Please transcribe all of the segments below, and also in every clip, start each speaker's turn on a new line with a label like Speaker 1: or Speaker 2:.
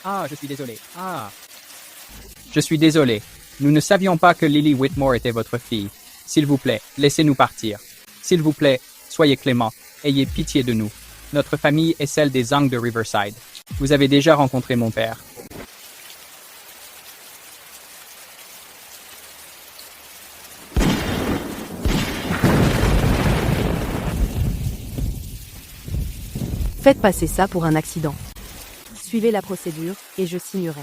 Speaker 1: Ah, je suis désolé. Ah. Je suis désolé. Nous ne savions pas que Lily Whitmore était votre fille. S'il vous plaît, laissez-nous partir. S'il vous plaît, soyez clément. Ayez pitié de nous. Notre famille est celle des Zhang de Riverside. Vous avez déjà rencontré mon père.
Speaker 2: Faites passer ça pour un accident. Suivez la procédure et je signerai.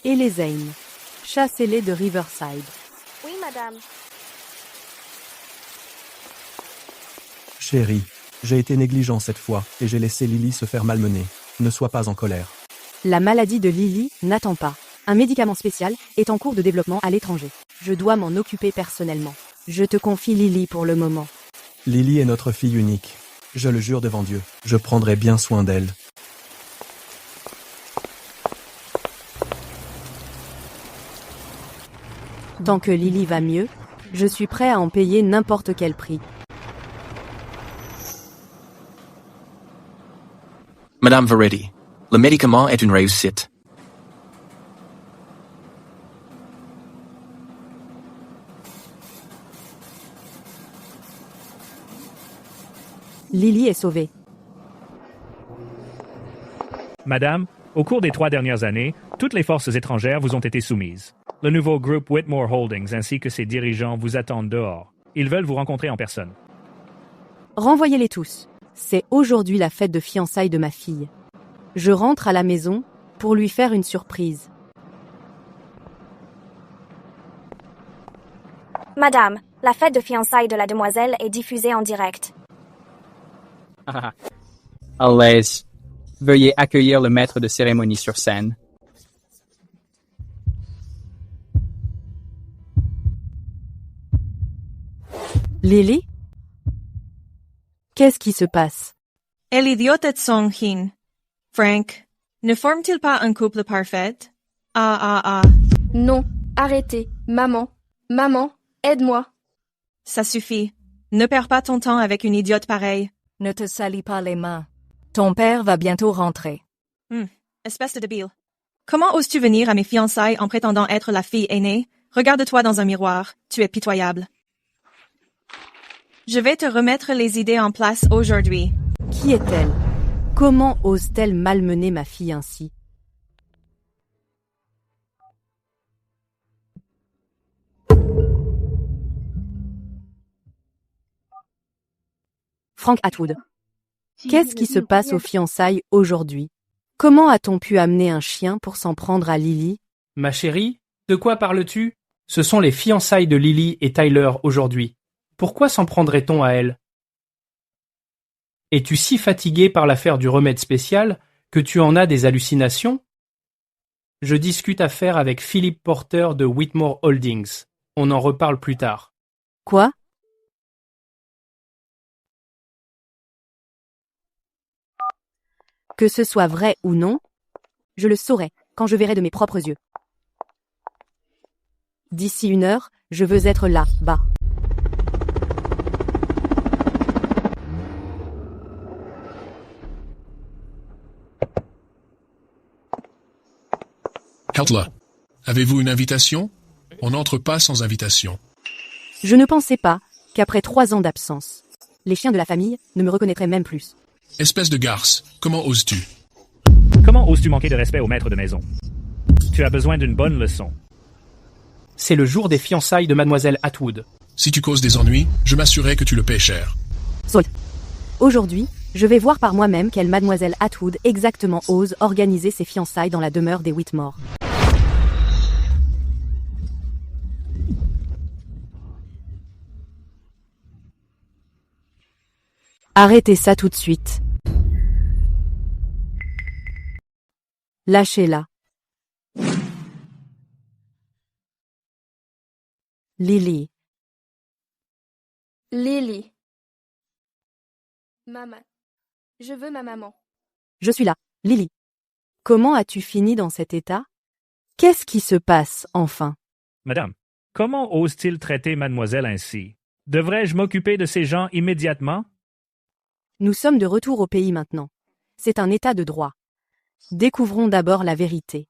Speaker 2: Et les Zane. Chassez-les de Riverside.
Speaker 3: Oui, madame.
Speaker 4: Chérie, j'ai été négligent cette fois et j'ai laissé Lily se faire malmener. Ne sois pas en colère.
Speaker 2: La maladie de Lily n'attend pas. Un médicament spécial est en cours de développement à l'étranger. Je dois m'en occuper personnellement. Je te confie Lily pour le moment.
Speaker 4: Lily est notre fille unique. Je le jure devant Dieu, je prendrai bien soin d'elle.
Speaker 2: Tant que Lily va mieux, je suis prêt à en payer n'importe quel prix.
Speaker 5: Madame Veretti, le médicament est une réussite.
Speaker 2: Lily est sauvée.
Speaker 6: Madame, au cours des 3 dernières années, toutes les forces étrangères vous ont été soumises. Le nouveau groupe Whitmore Holdings ainsi que ses dirigeants vous attendent dehors. Ils veulent vous rencontrer en personne.
Speaker 2: Renvoyez-les tous. C'est aujourd'hui la fête de fiançailles de ma fille. Je rentre à la maison pour lui faire une surprise.
Speaker 3: Madame, la fête de fiançailles de la demoiselle est diffusée en direct.
Speaker 1: À l'aise. Veuillez accueillir le maître de cérémonie sur scène.
Speaker 2: Lily? Qu'est-ce qui se passe?
Speaker 7: Elle idiote Song Hin. Frank, ne forme-t-il pas un couple parfait? Ah.
Speaker 8: Non, arrêtez. Maman, aide-moi.
Speaker 7: Ça suffit. Ne perds pas ton temps avec une idiote pareille.
Speaker 9: Ne te salis pas les mains. Ton père va bientôt rentrer.
Speaker 7: Espèce de débile. Comment oses-tu venir à mes fiançailles en prétendant être la fille aînée? Regarde-toi dans un miroir. Tu es pitoyable. Je vais te remettre les idées en place aujourd'hui.
Speaker 2: Qui est-elle? Comment ose-t-elle malmener ma fille ainsi? Frank Atwood. Qu'est-ce qui se passe aux fiançailles aujourd'hui? Comment a-t-on pu amener un chien pour s'en prendre à Lily?
Speaker 10: Ma chérie, de quoi parles-tu? Ce sont les fiançailles de Lily et Tyler aujourd'hui. Pourquoi s'en prendrait-on à elle? Es-tu si fatigué par l'affaire du remède spécial que tu en as des hallucinations? Je discute affaire avec Philip Porter de Whitmore Holdings. On en reparle plus tard.
Speaker 2: Quoi? Que ce soit vrai ou non, je le saurai quand je verrai de mes propres yeux. D'ici 1 heure, je veux être là, bas.
Speaker 11: Heltla, avez-vous une invitation? On n'entre pas sans invitation.
Speaker 2: Je ne pensais pas qu'après 3 ans d'absence, les chiens de la famille ne me reconnaîtraient même plus.
Speaker 11: Espèce de garce, comment oses-tu?
Speaker 6: Comment oses-tu manquer de respect au maître de maison? Tu as besoin d'une bonne leçon.
Speaker 10: C'est le jour des fiançailles de mademoiselle Atwood.
Speaker 11: Si tu causes des ennuis, je m'assurerai que tu le paies cher.
Speaker 2: Saul. Aujourd'hui, je vais voir par moi-même quelle mademoiselle Atwood exactement ose organiser ses fiançailles dans la demeure des Whitmore. Arrêtez ça tout de suite. Lâchez-la. Lily.
Speaker 8: Lily. Maman. Je veux ma maman.
Speaker 2: Je suis là, Lily. Comment as-tu fini dans cet état? Qu'est-ce qui se passe, enfin?
Speaker 6: Madame, comment ose-t-il traiter mademoiselle ainsi? Devrais-je m'occuper de ces gens immédiatement?
Speaker 2: Nous sommes de retour au pays maintenant. C'est un état de droit. Découvrons d'abord la vérité.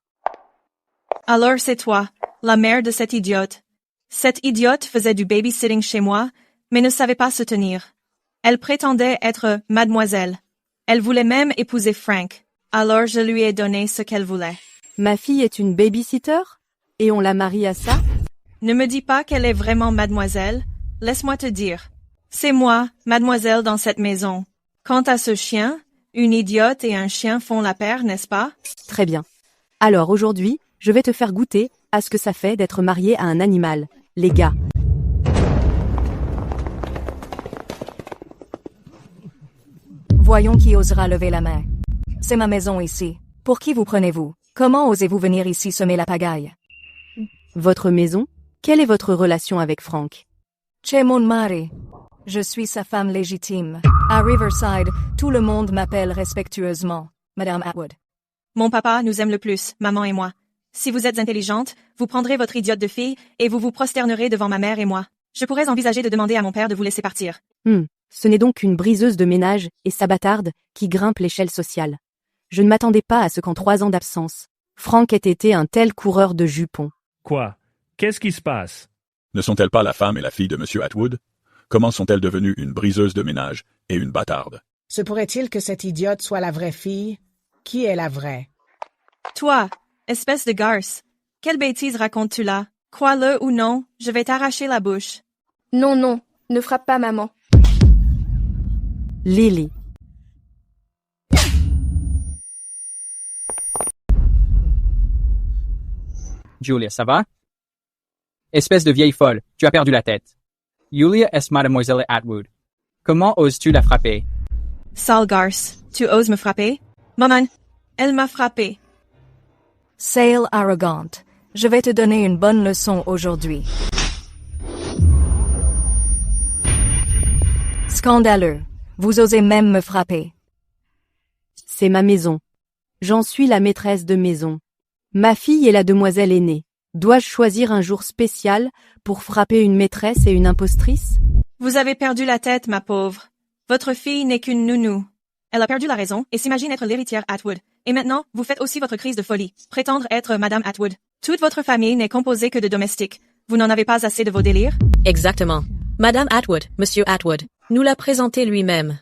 Speaker 7: Alors c'est toi, la mère de cette idiote. Cette idiote faisait du babysitting chez moi, mais ne savait pas se tenir. Elle prétendait être mademoiselle. Elle voulait même épouser Frank. Alors je lui ai donné ce qu'elle voulait.
Speaker 2: Ma fille est une babysitter? Et on la marie à ça?
Speaker 7: Ne me dis pas qu'elle est vraiment mademoiselle. Laisse-moi te dire. C'est moi, mademoiselle dans cette maison. Quant à ce chien, une idiote et un chien font la paire, n'est-ce pas?
Speaker 2: Très bien. Alors aujourd'hui, je vais te faire goûter à ce que ça fait d'être marié à un animal, les gars.
Speaker 9: Voyons qui osera lever la main. C'est ma maison ici. Pour qui vous prenez-vous? Comment osez-vous venir ici semer la pagaille?
Speaker 2: Votre maison? Quelle est votre relation avec Frank?
Speaker 9: C'è mon mari. Je suis sa femme légitime. À Riverside, tout le monde m'appelle respectueusement Madame Atwood.
Speaker 7: Mon papa nous aime le plus, maman et moi. Si vous êtes intelligente, vous prendrez votre idiote de fille et vous vous prosternerez devant ma mère et moi. Je pourrais envisager de demander à mon père de vous laisser partir.
Speaker 2: Ce n'est donc qu'une briseuse de ménage et sabatarde qui grimpe l'échelle sociale. Je ne m'attendais pas à ce qu'en 3 ans d'absence, Frank ait été un tel coureur de jupons.
Speaker 6: Quoi? Qu'est-ce qui se passe?
Speaker 12: Ne sont-elles pas la femme et la fille de M. Atwood? Comment sont-elles devenues une briseuse de ménage et une bâtarde?
Speaker 13: Se pourrait-il que cette idiote soit la vraie fille? Qui est la vraie?
Speaker 7: Toi, espèce de garce. Quelle bêtise racontes-tu là? Crois-le ou non, je vais t'arracher la bouche.
Speaker 8: Non, non, ne frappe pas maman.
Speaker 2: Lily.
Speaker 1: Julia, ça va? Espèce de vieille folle, tu as perdu la tête. Julia est mademoiselle Atwood. Comment oses-tu la frapper?
Speaker 7: Sale garce, tu oses me frapper? Maman, elle m'a frappé.
Speaker 9: Sale arrogante. Je vais te donner une bonne leçon aujourd'hui. Scandaleux. Vous osez même me frapper.
Speaker 2: C'est ma maison. J'en suis la maîtresse de maison. Ma fille est la demoiselle aînée. Dois-je choisir un jour spécial pour frapper une maîtresse et une impostrice?
Speaker 7: Vous avez perdu la tête, ma pauvre. Votre fille n'est qu'une nounou. Elle a perdu la raison et s'imagine être l'héritière Atwood. Et maintenant, vous faites aussi votre crise de folie. Prétendre être Madame Atwood. Toute votre famille n'est composée que de domestiques. Vous n'en avez pas assez de vos délires?
Speaker 14: Exactement. Madame Atwood, Monsieur Atwood, nous l'a présenté lui-même.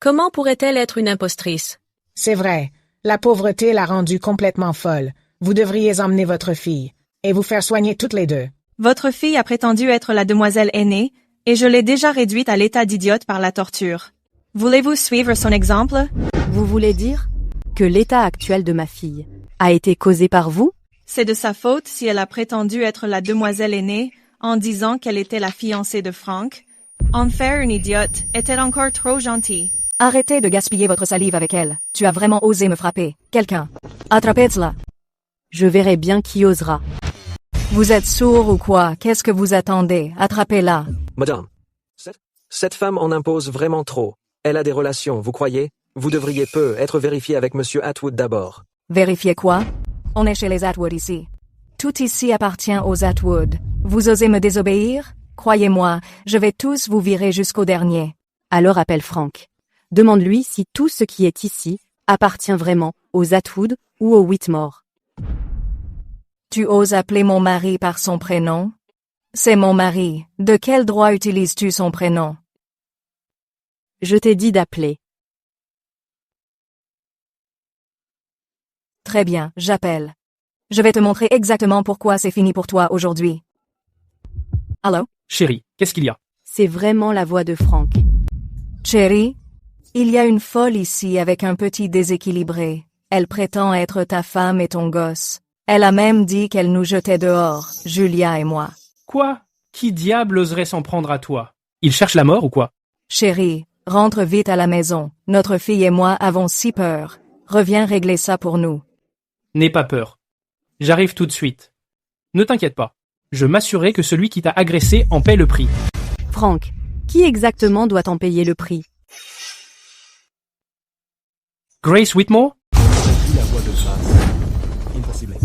Speaker 14: Comment pourrait-elle être une impostrice?
Speaker 13: C'est vrai. La pauvreté l'a rendue complètement folle. Vous devriez emmener votre fille et vous faire soigner toutes les deux.
Speaker 7: Votre fille a prétendu être la demoiselle aînée, et je l'ai déjà réduite à l'état d'idiote par la torture. Voulez-vous suivre son exemple?
Speaker 2: Vous voulez dire que l'état actuel de ma fille a été causé par vous?
Speaker 7: C'est de sa faute si elle a prétendu être la demoiselle aînée en disant qu'elle était la fiancée de Frank. En faire une idiote était encore trop gentil.
Speaker 9: Arrêtez de gaspiller votre salive avec elle. Tu as vraiment osé me frapper. Quelqu'un. Attrapez-la.
Speaker 2: Je verrai bien qui osera.
Speaker 9: Vous êtes sourd ou quoi? Qu'est-ce que vous attendez? Attrapez-la.
Speaker 15: Madame, cette femme en impose vraiment trop. Elle a des relations, vous croyez? Vous devriez être vérifié avec Monsieur Atwood d'abord.
Speaker 9: Vérifier quoi? On est chez les Atwood ici. Tout ici appartient aux Atwood. Vous osez me désobéir? Croyez-moi, je vais tous vous virer jusqu'au dernier.
Speaker 2: Alors appelle Frank. Demande-lui si tout ce qui est ici appartient vraiment aux Atwood ou aux Whitmore.
Speaker 9: Tu oses appeler mon mari par son prénom? C'est mon mari. De quel droit utilises-tu son prénom?
Speaker 2: Je t'ai dit d'appeler.
Speaker 9: Très bien, j'appelle. Je vais te montrer exactement pourquoi c'est fini pour toi aujourd'hui. Allô?
Speaker 10: Chérie, qu'est-ce qu'il y a?
Speaker 2: C'est vraiment la voix de Frank.
Speaker 9: Chérie? Il y a une folle ici avec un petit déséquilibré. Elle prétend être ta femme et ton gosse. Elle a même dit qu'elle nous jetait dehors, Julia et moi.
Speaker 10: Quoi? Qui diable oserait s'en prendre à toi? Il cherche la mort ou quoi?
Speaker 9: Chérie, rentre vite à la maison. Notre fille et moi avons si peur. Reviens régler ça pour nous.
Speaker 10: N'aie pas peur. J'arrive tout de suite. Ne t'inquiète pas. Je m'assurerai que celui qui t'a agressé en paie le prix.
Speaker 2: Frank, qui exactement doit en payer le prix?
Speaker 10: Grace Whitmore?
Speaker 4: La voix de Grace. Impossible.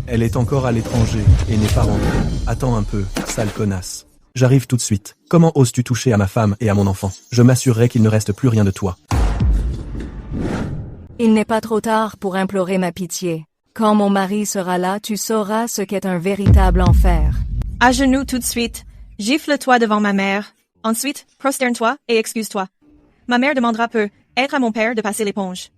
Speaker 4: Elle est encore à l'étranger et n'est pas rentrée. Attends un peu, sale connasse. J'arrive tout de suite. Comment oses-tu toucher à ma femme et à mon enfant? Je m'assurerai qu'il ne reste plus rien de toi.
Speaker 9: Il n'est pas trop tard pour implorer ma pitié. Quand mon mari sera là, tu sauras ce qu'est un véritable enfer.
Speaker 7: À genoux tout de suite. Gifle-toi devant ma mère. Ensuite, prosterne-toi et excuse-toi. Ma mère demandera peu. Être à mon père de passer l'éponge.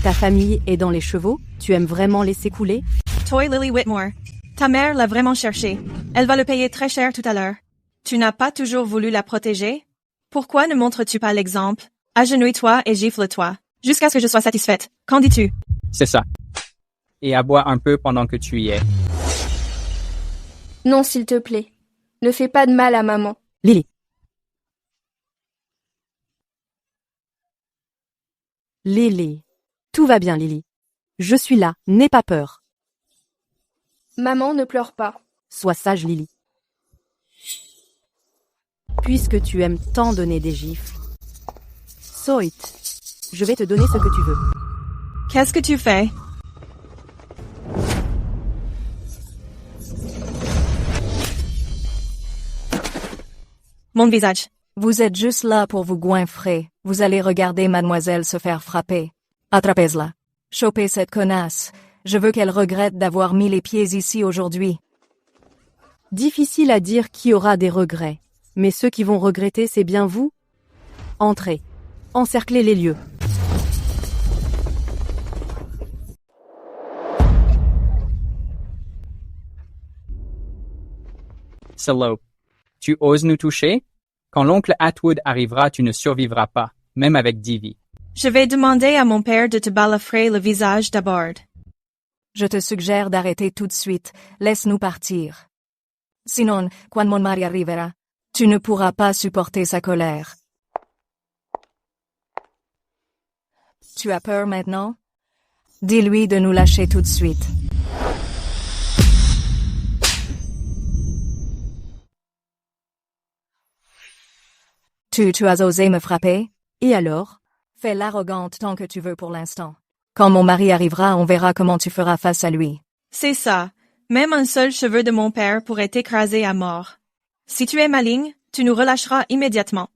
Speaker 2: Ta famille est dans les chevaux? Tu aimes vraiment laisser couler?
Speaker 7: Toi, Lily Whitmore. Ta mère l'a vraiment cherché. Elle va le payer très cher tout à l'heure. Tu n'as pas toujours voulu la protéger? Pourquoi ne montres-tu pas l'exemple? Agenouille-toi et gifle-toi. Jusqu'à ce que je sois satisfaite. Qu'en dis-tu?
Speaker 1: C'est ça. Et aboie un peu pendant que tu y es.
Speaker 8: Non, s'il te plaît. Ne fais pas de mal à maman.
Speaker 2: Lily. Lily. Tout va bien, Lily. Je suis là, n'aie pas peur.
Speaker 8: Maman, ne pleure pas.
Speaker 2: Sois sage, Lily. Puisque tu aimes tant donner des gifles. Soit, je vais te donner ce que tu veux.
Speaker 7: Qu'est-ce que tu fais? Mon visage.
Speaker 9: Vous êtes juste là pour vous goinfrer. Vous allez regarder mademoiselle se faire frapper. Attrapez-la. Chopez cette connasse. Je veux qu'elle regrette d'avoir mis les pieds ici aujourd'hui.
Speaker 2: Difficile à dire qui aura des regrets. Mais ceux qui vont regretter, c'est bien vous. Entrez. Encerclez les lieux.
Speaker 1: Salope. Tu oses nous toucher? Quand l'oncle Atwood arrivera, tu ne survivras pas, même avec Divy.
Speaker 7: Je vais demander à mon père de te balafrer le visage d'abord.
Speaker 9: Je te suggère d'arrêter tout de suite. Laisse-nous partir. Sinon, quand mon mari arrivera, tu ne pourras pas supporter sa colère. Tu as peur maintenant? Dis-lui de nous lâcher tout de suite. Tu as osé me frapper?
Speaker 2: Et alors?
Speaker 9: Fais l'arrogante tant que tu veux pour l'instant. Quand mon mari arrivera, on verra comment tu feras face à lui.
Speaker 7: C'est ça. Même un seul cheveu de mon père pourrait t'écraser à mort. Si tu es maligne, tu nous relâcheras immédiatement.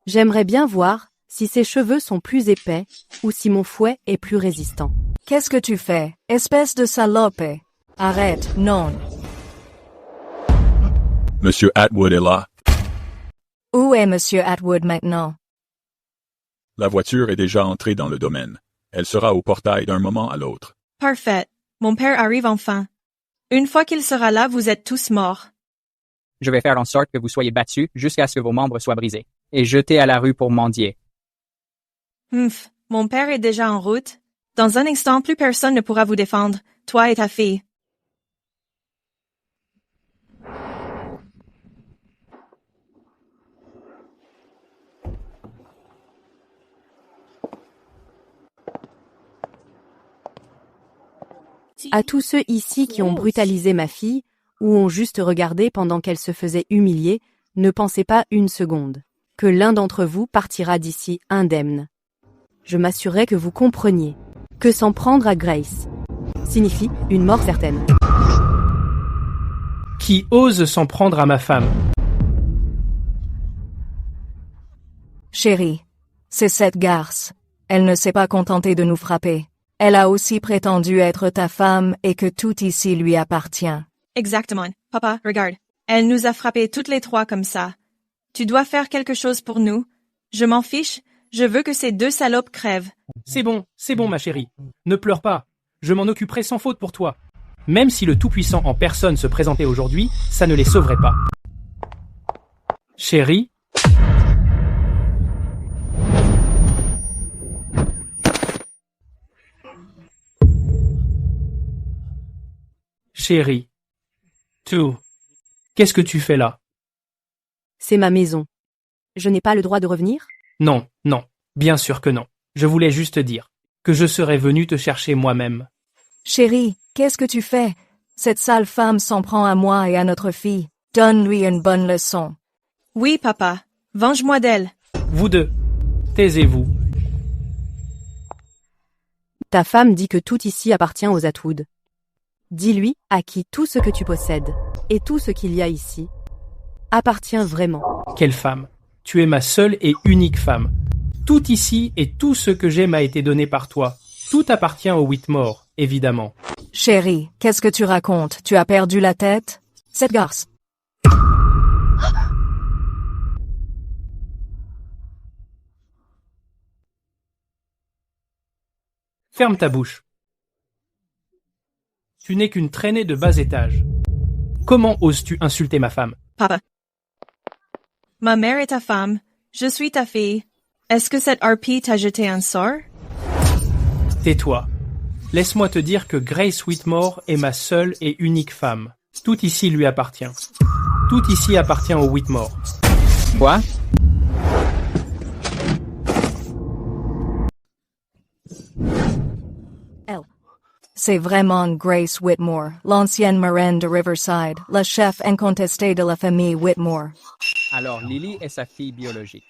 Speaker 2: J'aimerais bien voir si ses cheveux sont plus épais ou si mon fouet est plus résistant.
Speaker 9: Qu'est-ce que tu fais, espèce de salope? Arrête, non.
Speaker 12: Monsieur Atwood est là.
Speaker 9: Où est Monsieur Atwood maintenant?
Speaker 12: La voiture est déjà entrée dans le domaine. Elle sera au portail d'un moment à l'autre.
Speaker 7: Parfait. Mon père arrive enfin. Une fois qu'il sera là, vous êtes tous morts.
Speaker 1: Je vais faire en sorte que vous soyez battus jusqu'à ce que vos membres soient brisés et jetés à la rue pour mendier.
Speaker 7: Mon père est déjà en route. Dans un instant, plus personne ne pourra vous défendre, toi et ta fille.
Speaker 2: À tous ceux ici qui ont brutalisé ma fille, ou ont juste regardé pendant qu'elle se faisait humilier, ne pensez pas une seconde que l'un d'entre vous partira d'ici indemne. Je m'assurerai que vous compreniez que s'en prendre à Grace signifie une mort certaine.
Speaker 10: Qui ose s'en prendre à ma femme?
Speaker 9: Chérie, c'est cette garce. Elle ne s'est pas contentée de nous frapper. Elle a aussi prétendu être ta femme et que tout ici lui appartient.
Speaker 7: Exactement. Papa, regarde. Elle nous a frappés toutes les trois comme ça. Tu dois faire quelque chose pour nous. Je m'en fiche. Je veux que ces deux salopes crèvent.
Speaker 10: C'est bon, ma chérie. Ne pleure pas. Je m'en occuperai sans faute pour toi. Même si le Tout-Puissant en personne se présentait aujourd'hui, ça ne les sauverait pas. Chérie? Chérie. Tout. Qu'est-ce que tu fais là?
Speaker 2: C'est ma maison. Je n'ai pas le droit de revenir?
Speaker 10: Non, bien sûr que non. Je voulais juste dire que je serais venu te chercher moi-même.
Speaker 9: Chérie, qu'est-ce que tu fais? Cette sale femme s'en prend à moi et à notre fille. Donne-lui une bonne leçon.
Speaker 7: Oui, papa. Venge-moi d'elle.
Speaker 10: Vous deux, taisez-vous.
Speaker 2: Ta femme dit que tout ici appartient aux Atwood. Dis-lui à qui tout ce que tu possèdes, et tout ce qu'il y a ici, appartient vraiment.
Speaker 10: Quelle femme? Tu es ma seule et unique femme. Tout ici et tout ce que j'ai m'a été donné par toi. Tout appartient au Whitmore, évidemment.
Speaker 9: Chérie, qu'est-ce que tu racontes? Tu as perdu la tête? Cette garce.
Speaker 10: Ferme ta bouche. Tu n'es qu'une traînée de bas étage. Comment oses-tu insulter ma femme?
Speaker 7: Papa. Ma mère est ta femme. Je suis ta fille. Est-ce que cette harpie t'a jeté un sort?
Speaker 10: Tais-toi. Laisse-moi te dire que Grace Whitmore est ma seule et unique femme. Tout ici lui appartient. Tout ici appartient au Whitmore.
Speaker 1: Quoi?
Speaker 9: C'est vraiment Grace Whitmore, l'ancienne marraine de Riverside, la chef incontestée de la famille Whitmore.
Speaker 1: Alors Lily est sa fille biologique.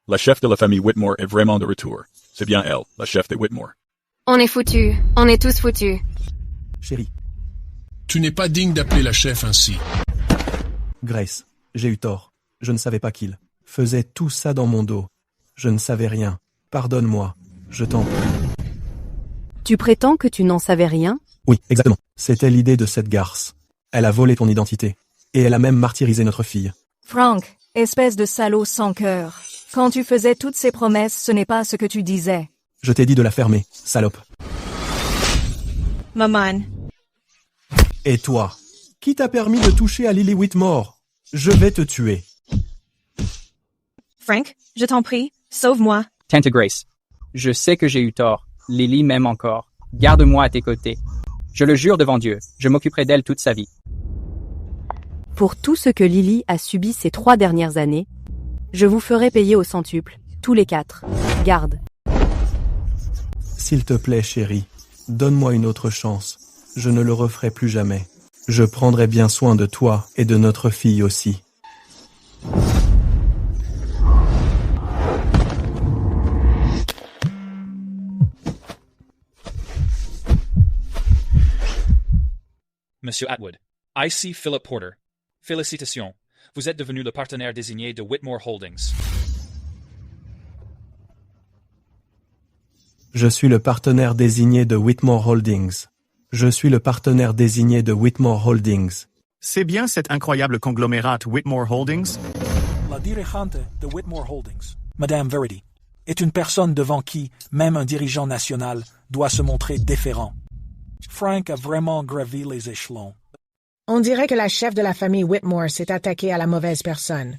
Speaker 12: La chef de la famille Whitmore est vraiment de retour. C'est bien elle, la chef des Whitmore.
Speaker 8: On est foutus. On est tous foutus.
Speaker 4: Chérie,
Speaker 11: Tu n'es pas digne d'appeler la chef ainsi.
Speaker 4: Grace, j'ai eu tort. Je ne savais pas qu'il faisait tout ça dans mon dos. Je ne savais rien. Pardonne-moi. Je t'en prie.
Speaker 2: Tu prétends que tu n'en savais rien?
Speaker 4: Oui, exactement. C'était l'idée de cette garce. Elle a volé ton identité. Et elle a même martyrisé notre fille.
Speaker 9: Frank, espèce de salaud sans cœur. Quand tu faisais toutes ces promesses, ce n'est pas ce que tu disais.
Speaker 4: Je t'ai dit de la fermer, salope.
Speaker 7: Maman.
Speaker 4: Et toi? Qui t'a permis de toucher à Lily Whitmore? Je vais te tuer.
Speaker 7: Frank, je t'en prie, sauve-moi.
Speaker 1: Tante Grace, je sais que j'ai eu tort. Lily m'aime encore. Garde-moi à tes côtés. Je le jure devant Dieu, je m'occuperai d'elle toute sa vie.
Speaker 2: Pour tout ce que Lily a subi ces 3 dernières années, je vous ferai payer au centuple, tous les 4. Garde.
Speaker 4: S'il te plaît, chérie, donne-moi une autre chance. Je ne le referai plus jamais. Je prendrai bien soin de toi et de notre fille aussi.
Speaker 16: Monsieur Atwood, ici Philip Porter. Félicitations, vous êtes devenu le partenaire désigné de Whitmore Holdings.
Speaker 4: Je suis le partenaire désigné de Whitmore Holdings. Je suis le partenaire désigné de Whitmore Holdings.
Speaker 17: C'est bien cet incroyable conglomérat Whitmore Holdings?
Speaker 18: La dirigeante de Whitmore Holdings, Madame Verity, est une personne devant qui même un dirigeant national doit se montrer déférent. Frank a vraiment gravi les échelons.
Speaker 13: On dirait que la chef de la famille Whitmore s'est attaquée à la mauvaise personne.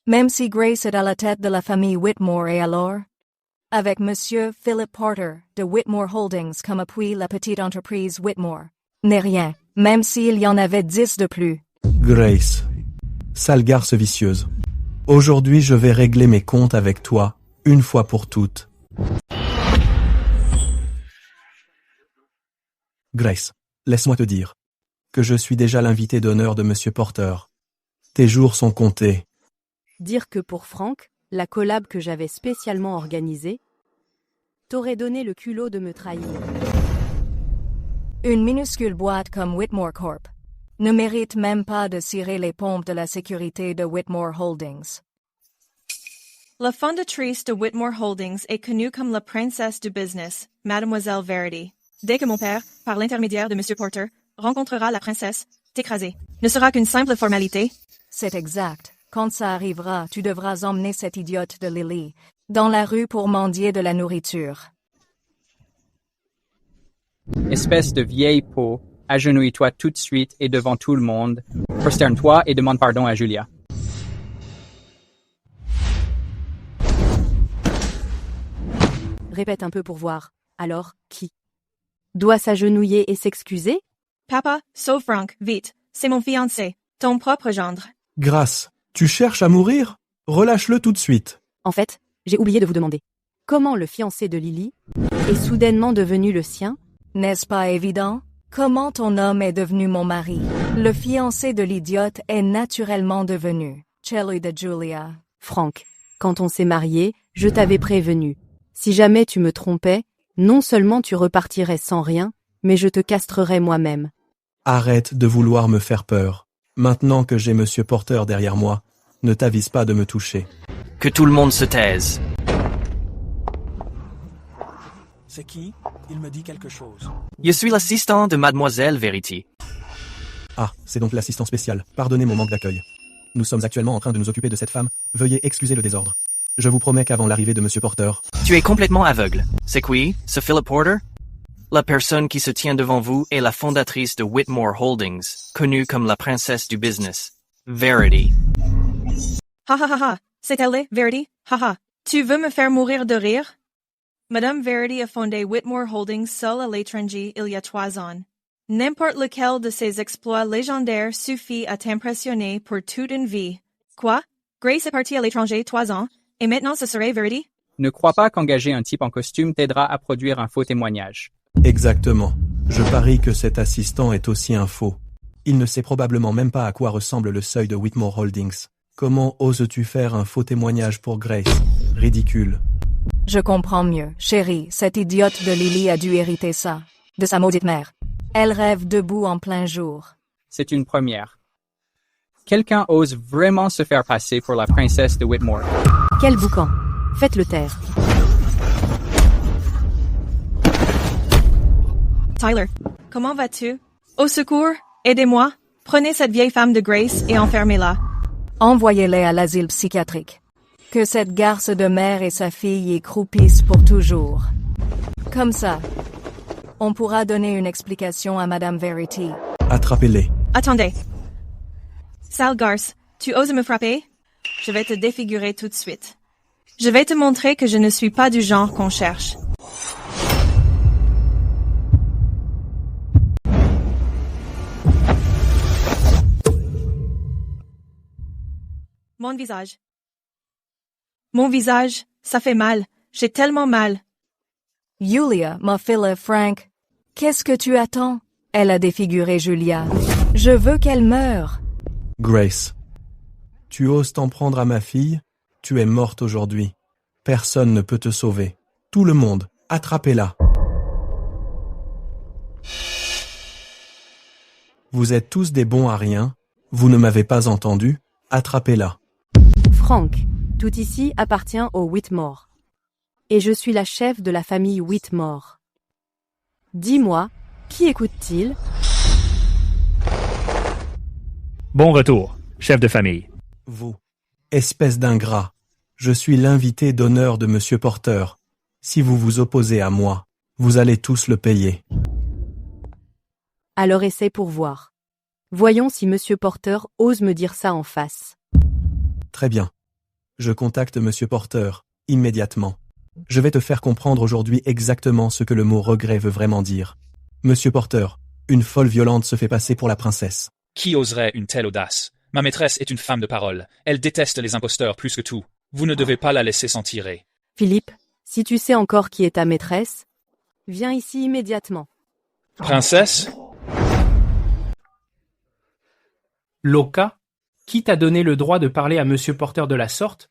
Speaker 9: Même si Grace est à la tête de la famille Whitmore et alors? Avec Monsieur Philip Porter de Whitmore Holdings comme appui, la petite entreprise Whitmore n'est rien, même s'il y en avait 10 de plus.
Speaker 4: Grace, sale garce vicieuse. Aujourd'hui, je vais régler mes comptes avec toi, une fois pour toutes. Grace, laisse-moi te dire que je suis déjà l'invité d'honneur de Monsieur Porter. Tes jours sont comptés.
Speaker 2: Dire que pour Frank, la collab que j'avais spécialement organisée, t'aurais donné le culot de me trahir.
Speaker 9: Une minuscule boîte comme Whitmore Corp ne mérite même pas de cirer les pompes de la sécurité de Whitmore Holdings.
Speaker 7: La fondatrice de Whitmore Holdings est connue comme la princesse du business, Mademoiselle Verity. Dès que mon père, par l'intermédiaire de Monsieur Porter, rencontrera la princesse, t'écraser ne sera qu'une simple formalité.
Speaker 9: C'est exact. Quand ça arrivera, tu devras emmener cette idiote de Lily dans la rue pour mendier de la nourriture.
Speaker 1: Espèce de vieille peau, agenouille-toi tout de suite et devant tout le monde. Prosterne-toi et demande pardon à Julia.
Speaker 2: Répète un peu pour voir. Alors, qui doit s'agenouiller et s'excuser?
Speaker 7: Papa, sauve Frank, vite. C'est mon fiancé, ton propre gendre.
Speaker 4: Grâce, tu cherches à mourir? Relâche-le tout de suite.
Speaker 2: En fait, j'ai oublié de vous demander. Comment le fiancé de Lily est soudainement devenu le sien?
Speaker 9: N'est-ce pas évident? Comment ton homme est devenu mon mari? Le fiancé de l'idiote est naturellement devenu celui de Julia.
Speaker 2: Frank, quand on s'est mariés, je t'avais prévenu. Si jamais tu me trompais, non seulement tu repartirais sans rien, mais je te castrerais moi-même.
Speaker 4: Arrête de vouloir me faire peur. Maintenant que j'ai Monsieur Porter derrière moi, ne t'avise pas de me toucher.
Speaker 5: Que tout le monde se taise.
Speaker 18: C'est qui? Il me dit quelque chose.
Speaker 5: Je suis l'assistant de Mademoiselle Verity.
Speaker 4: Ah, c'est donc l'assistant spécial. Pardonnez mon manque d'accueil. Nous sommes actuellement en train de nous occuper de cette femme. Veuillez excuser le désordre. Je vous promets qu'avant l'arrivée de Monsieur Porter...
Speaker 5: Tu es complètement aveugle. C'est qui, ce Philip Porter? La personne qui se tient devant vous est la fondatrice de Whitmore Holdings, connue comme la princesse du business. Verity.
Speaker 7: Ha ha ha ha, c'est elle, Verity, ha ha. Tu veux me faire mourir de rire? Madame Verity a fondé Whitmore Holdings seule à l'étranger il y a 3 ans. N'importe lequel de ses exploits légendaires suffit à t'impressionner pour toute une vie. Quoi? Grace est partie à l'étranger 3 ans, et maintenant ce serait Verity?
Speaker 1: Ne crois pas qu'engager un type en costume t'aidera à produire un faux témoignage.
Speaker 4: Exactement. Je parie que cet assistant est aussi un faux. Il ne sait probablement même pas à quoi ressemble le seuil de Whitmore Holdings. Comment oses-tu faire un faux témoignage pour Grace? Ridicule.
Speaker 9: Je comprends mieux, chérie, cette idiote de Lily a dû hériter ça. De sa maudite mère. Elle rêve debout en plein jour.
Speaker 1: C'est une première. Quelqu'un ose vraiment se faire passer pour la princesse de Whitmore.
Speaker 2: Quel boucan! Faites-le taire.
Speaker 7: Tyler, comment vas-tu? Au secours, aidez-moi. Prenez cette vieille femme de Grace et enfermez-la.
Speaker 9: Envoyez-les à l'asile psychiatrique. Que cette garce de mère et sa fille y croupissent pour toujours. Comme ça, on pourra donner une explication à Madame Verity.
Speaker 4: Attrapez-les.
Speaker 7: Attendez. Sale garce, tu oses me frapper? Je vais te défigurer tout de suite. Je vais te montrer que je ne suis pas du genre qu'on cherche. Mon visage. Mon visage, ça fait mal. J'ai tellement mal.
Speaker 9: Julia, ma fille Frank. Qu'est-ce que tu attends? Elle a défiguré Julia. Je veux qu'elle meure.
Speaker 4: Grace. Tu oses t'en prendre à ma fille? Tu es morte aujourd'hui. Personne ne peut te sauver. Tout le monde, attrapez-la. Vous êtes tous des bons à rien. Vous ne m'avez pas entendu? Attrapez-la.
Speaker 2: Frank, tout ici appartient au Whitmore. Et je suis la chef de la famille Whitmore. Dis-moi, qui écoute-t-il?
Speaker 6: Bon retour, chef de famille.
Speaker 4: Vous, espèce d'ingrat. Je suis l'invité d'honneur de Monsieur Porter. Si vous vous opposez à moi, vous allez tous le payer.
Speaker 2: Alors essaie pour voir. Voyons si Monsieur Porter ose me dire ça en face.
Speaker 4: Très bien. Je contacte Monsieur Porter, immédiatement. Je vais te faire comprendre aujourd'hui exactement ce que le mot regret veut vraiment dire. Monsieur Porter, une folle violente se fait passer pour la princesse.
Speaker 16: Qui oserait une telle audace? Ma maîtresse est une femme de parole. Elle déteste les imposteurs plus que tout. Vous ne devez pas la laisser s'en tirer.
Speaker 2: Philippe, si tu sais encore qui est ta maîtresse, viens ici immédiatement.
Speaker 16: Princesse?
Speaker 10: Loka, qui t'a donné le droit de parler à Monsieur Porter de la sorte?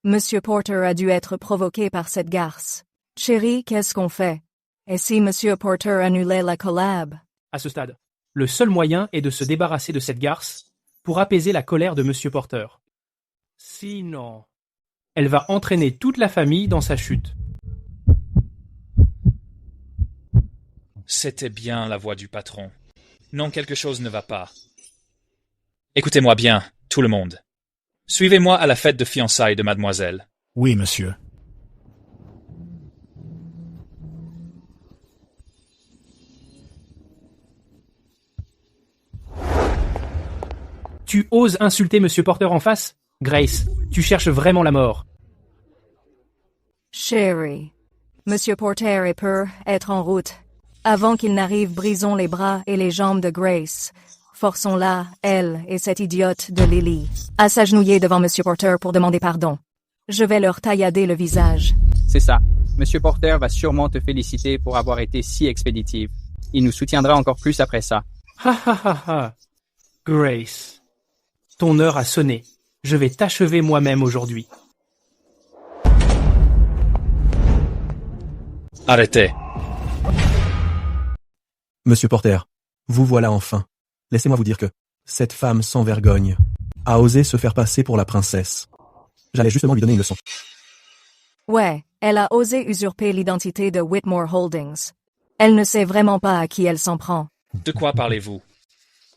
Speaker 9: Monsieur Porter a dû être provoqué par cette garce. Chérie, qu'est-ce qu'on fait? Et si Monsieur Porter annulait la collab?
Speaker 10: À ce stade, le seul moyen est de se débarrasser de cette garce pour apaiser la colère de Monsieur Porter. Sinon, elle va entraîner toute la famille dans sa chute.
Speaker 16: C'était bien la voix du patron. Non, quelque chose ne va pas. Écoutez-moi bien, tout le monde. Suivez-moi à la fête de fiançailles de mademoiselle.
Speaker 18: Oui, monsieur.
Speaker 10: Tu oses insulter Monsieur Porter en face? Grace, tu cherches vraiment la mort.
Speaker 9: Chérie, Monsieur Porter est peur être en route. Avant qu'il n'arrive, brisons les bras et les jambes de Grace. Forçons-la, elle et cette idiote de Lily, à s'agenouiller devant Monsieur Porter pour demander pardon. Je vais leur taillader le visage.
Speaker 1: C'est ça. Monsieur Porter va sûrement te féliciter pour avoir été si expéditive. Il nous soutiendra encore plus après ça.
Speaker 10: Ha ha ha ha. Grace, ton heure a sonné. Je vais t'achever moi-même aujourd'hui.
Speaker 16: Arrêtez.
Speaker 4: Monsieur Porter, Vous voilà enfin. Laissez-moi vous dire que cette femme sans vergogne a osé se faire passer pour la princesse. J'allais justement lui donner une leçon.
Speaker 9: Ouais, elle a osé usurper l'identité de Whitmore Holdings. Elle ne sait vraiment pas à qui elle s'en prend.
Speaker 16: De quoi parlez-vous?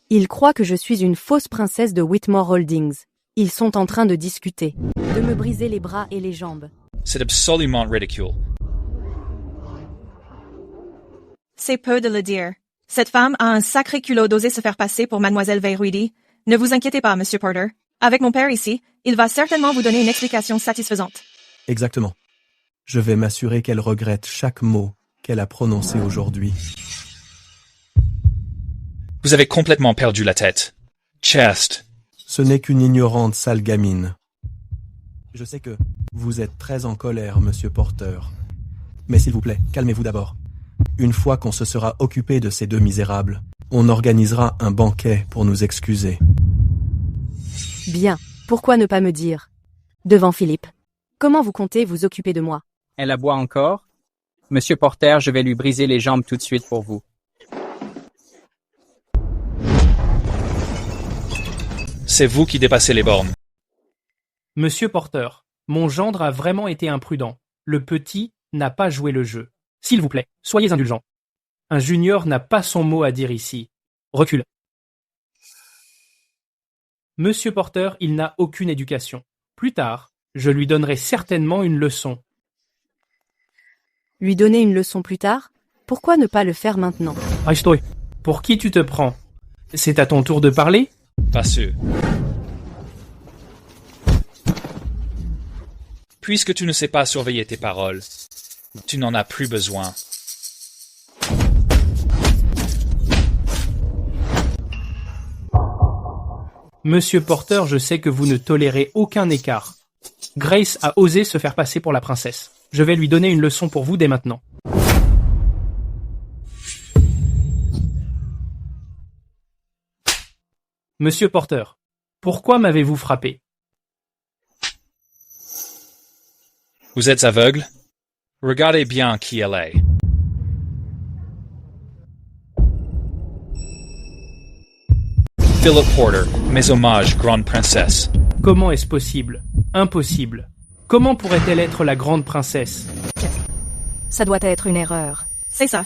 Speaker 2: Ils croient que je suis une fausse princesse de Whitmore Holdings. Ils sont en train de discuter, de me briser les bras et les jambes.
Speaker 16: C'est absolument ridicule.
Speaker 7: C'est peu de le dire. Cette femme a un sacré culot d'oser se faire passer pour Mademoiselle Verruidi. Ne vous inquiétez pas, Monsieur Porter. Avec mon père ici, il va certainement vous donner une explication satisfaisante.
Speaker 4: Exactement. Je vais m'assurer qu'elle regrette chaque mot qu'elle a prononcé aujourd'hui.
Speaker 16: Vous avez complètement perdu la tête. Chest.
Speaker 4: Ce n'est qu'une ignorante sale gamine. Je sais que vous êtes très en colère, Monsieur Porter. Mais s'il vous plaît, calmez-vous d'abord. Une fois qu'on se sera occupé de ces deux misérables, on organisera un banquet pour nous excuser.
Speaker 2: Bien, pourquoi ne pas me dire? Devant Philippe. Comment vous comptez vous occuper de moi?
Speaker 1: Elle aboie encore? Monsieur Porter, je vais lui briser les jambes tout de suite pour vous.
Speaker 16: C'est vous qui dépassez les bornes.
Speaker 10: Monsieur Porter, mon gendre a vraiment été imprudent. Le petit n'a pas joué le jeu. S'il vous plaît, soyez indulgent. Un junior n'a pas son mot à dire ici. Recule. Monsieur Porter, il n'a aucune éducation. Plus tard, je lui donnerai certainement une leçon.
Speaker 2: Lui donner une leçon plus tard? Pourquoi ne pas le faire maintenant?
Speaker 10: Reste-toi. Pour qui tu te prends? C'est à ton tour de parler?
Speaker 16: Pas sûr. Puisque tu ne sais pas surveiller tes paroles, tu n'en as plus besoin.
Speaker 10: Monsieur Porter, je sais que vous ne tolérez aucun écart. Grace a osé se faire passer pour la princesse. Je vais lui donner une leçon pour vous dès maintenant. Monsieur Porter, pourquoi m'avez-vous frappé?
Speaker 16: Vous êtes aveugle? Regardez bien qui elle est. Philip Porter, mes hommages, grande princesse.
Speaker 10: Comment est-ce possible? Impossible. Comment pourrait-elle être la grande princesse?
Speaker 9: Ça doit être une erreur.
Speaker 7: C'est ça.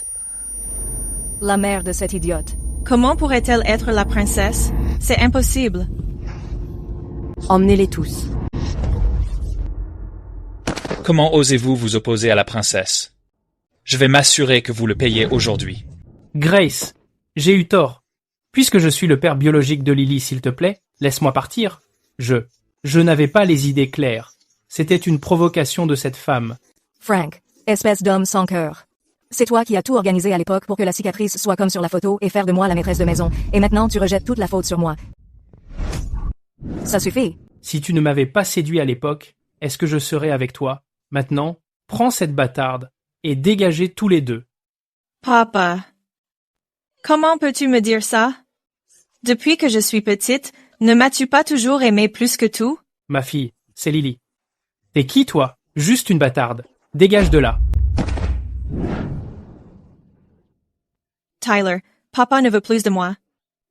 Speaker 9: La mère de cette idiote.
Speaker 7: Comment pourrait-elle être la princesse? C'est impossible.
Speaker 2: Emmenez-les tous.
Speaker 16: Comment osez-vous vous opposer à la princesse? Je vais m'assurer que vous le payez aujourd'hui.
Speaker 10: Grace, j'ai eu tort. Puisque je suis le père biologique de Lily, s'il te plaît, laisse-moi partir. Je n'avais pas les idées claires. C'était une provocation de cette femme.
Speaker 9: Frank, espèce d'homme sans cœur. C'est toi qui as tout organisé à l'époque pour que la cicatrice soit comme sur la photo et faire de moi la maîtresse de maison. Et maintenant tu rejettes toute la faute sur moi. Ça suffit.
Speaker 10: Si tu ne m'avais pas séduit à l'époque, est-ce que je serais avec toi? Maintenant, prends cette bâtarde et dégagez tous les deux.
Speaker 7: Papa. Comment peux-tu me dire ça? Depuis que je suis petite, ne m'as-tu pas toujours aimé plus que tout?
Speaker 10: Ma fille, c'est Lily. T'es qui, toi? Juste une bâtarde. Dégage de là.
Speaker 7: Tyler, papa ne veut plus de moi.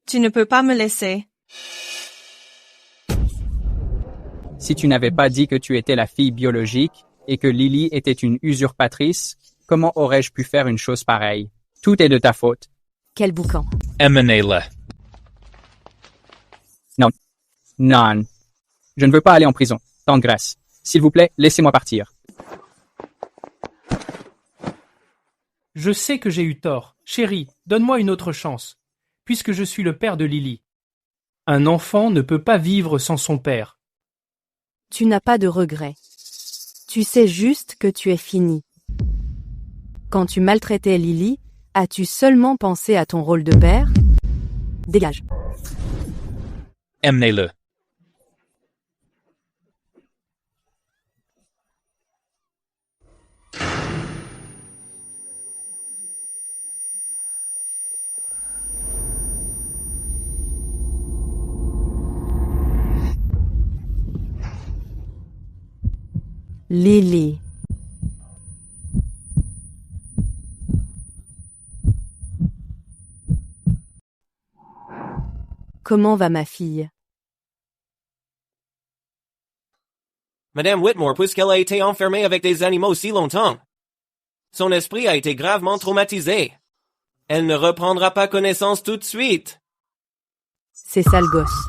Speaker 7: Tu ne peux pas me laisser.
Speaker 1: Si tu n'avais pas dit que tu étais la fille biologique et que Lily était une usurpatrice, comment aurais-je pu faire une chose pareille? Tout est de ta faute.
Speaker 2: Quel boucan.
Speaker 16: Emmenez-le.
Speaker 1: Non. Non. Je ne veux pas aller en prison. Tant de grâce. S'il vous plaît, laissez-moi partir.
Speaker 10: Je sais que j'ai eu tort. Chérie, donne-moi une autre chance. Puisque je suis le père de Lily. Un enfant ne peut pas vivre sans son père.
Speaker 2: Tu n'as pas de regrets. Tu sais juste que tu es fini. Quand tu maltraitais Lily, as-tu seulement pensé à ton rôle de père? Dégage.
Speaker 16: Emmenez-le.
Speaker 2: Lily. Comment va ma fille?
Speaker 19: Madame Whitmore, puisqu'elle a été enfermée avec des animaux si longtemps. Son esprit a été gravement traumatisé. Elle ne reprendra pas connaissance tout de suite.
Speaker 2: C'est sale gosse.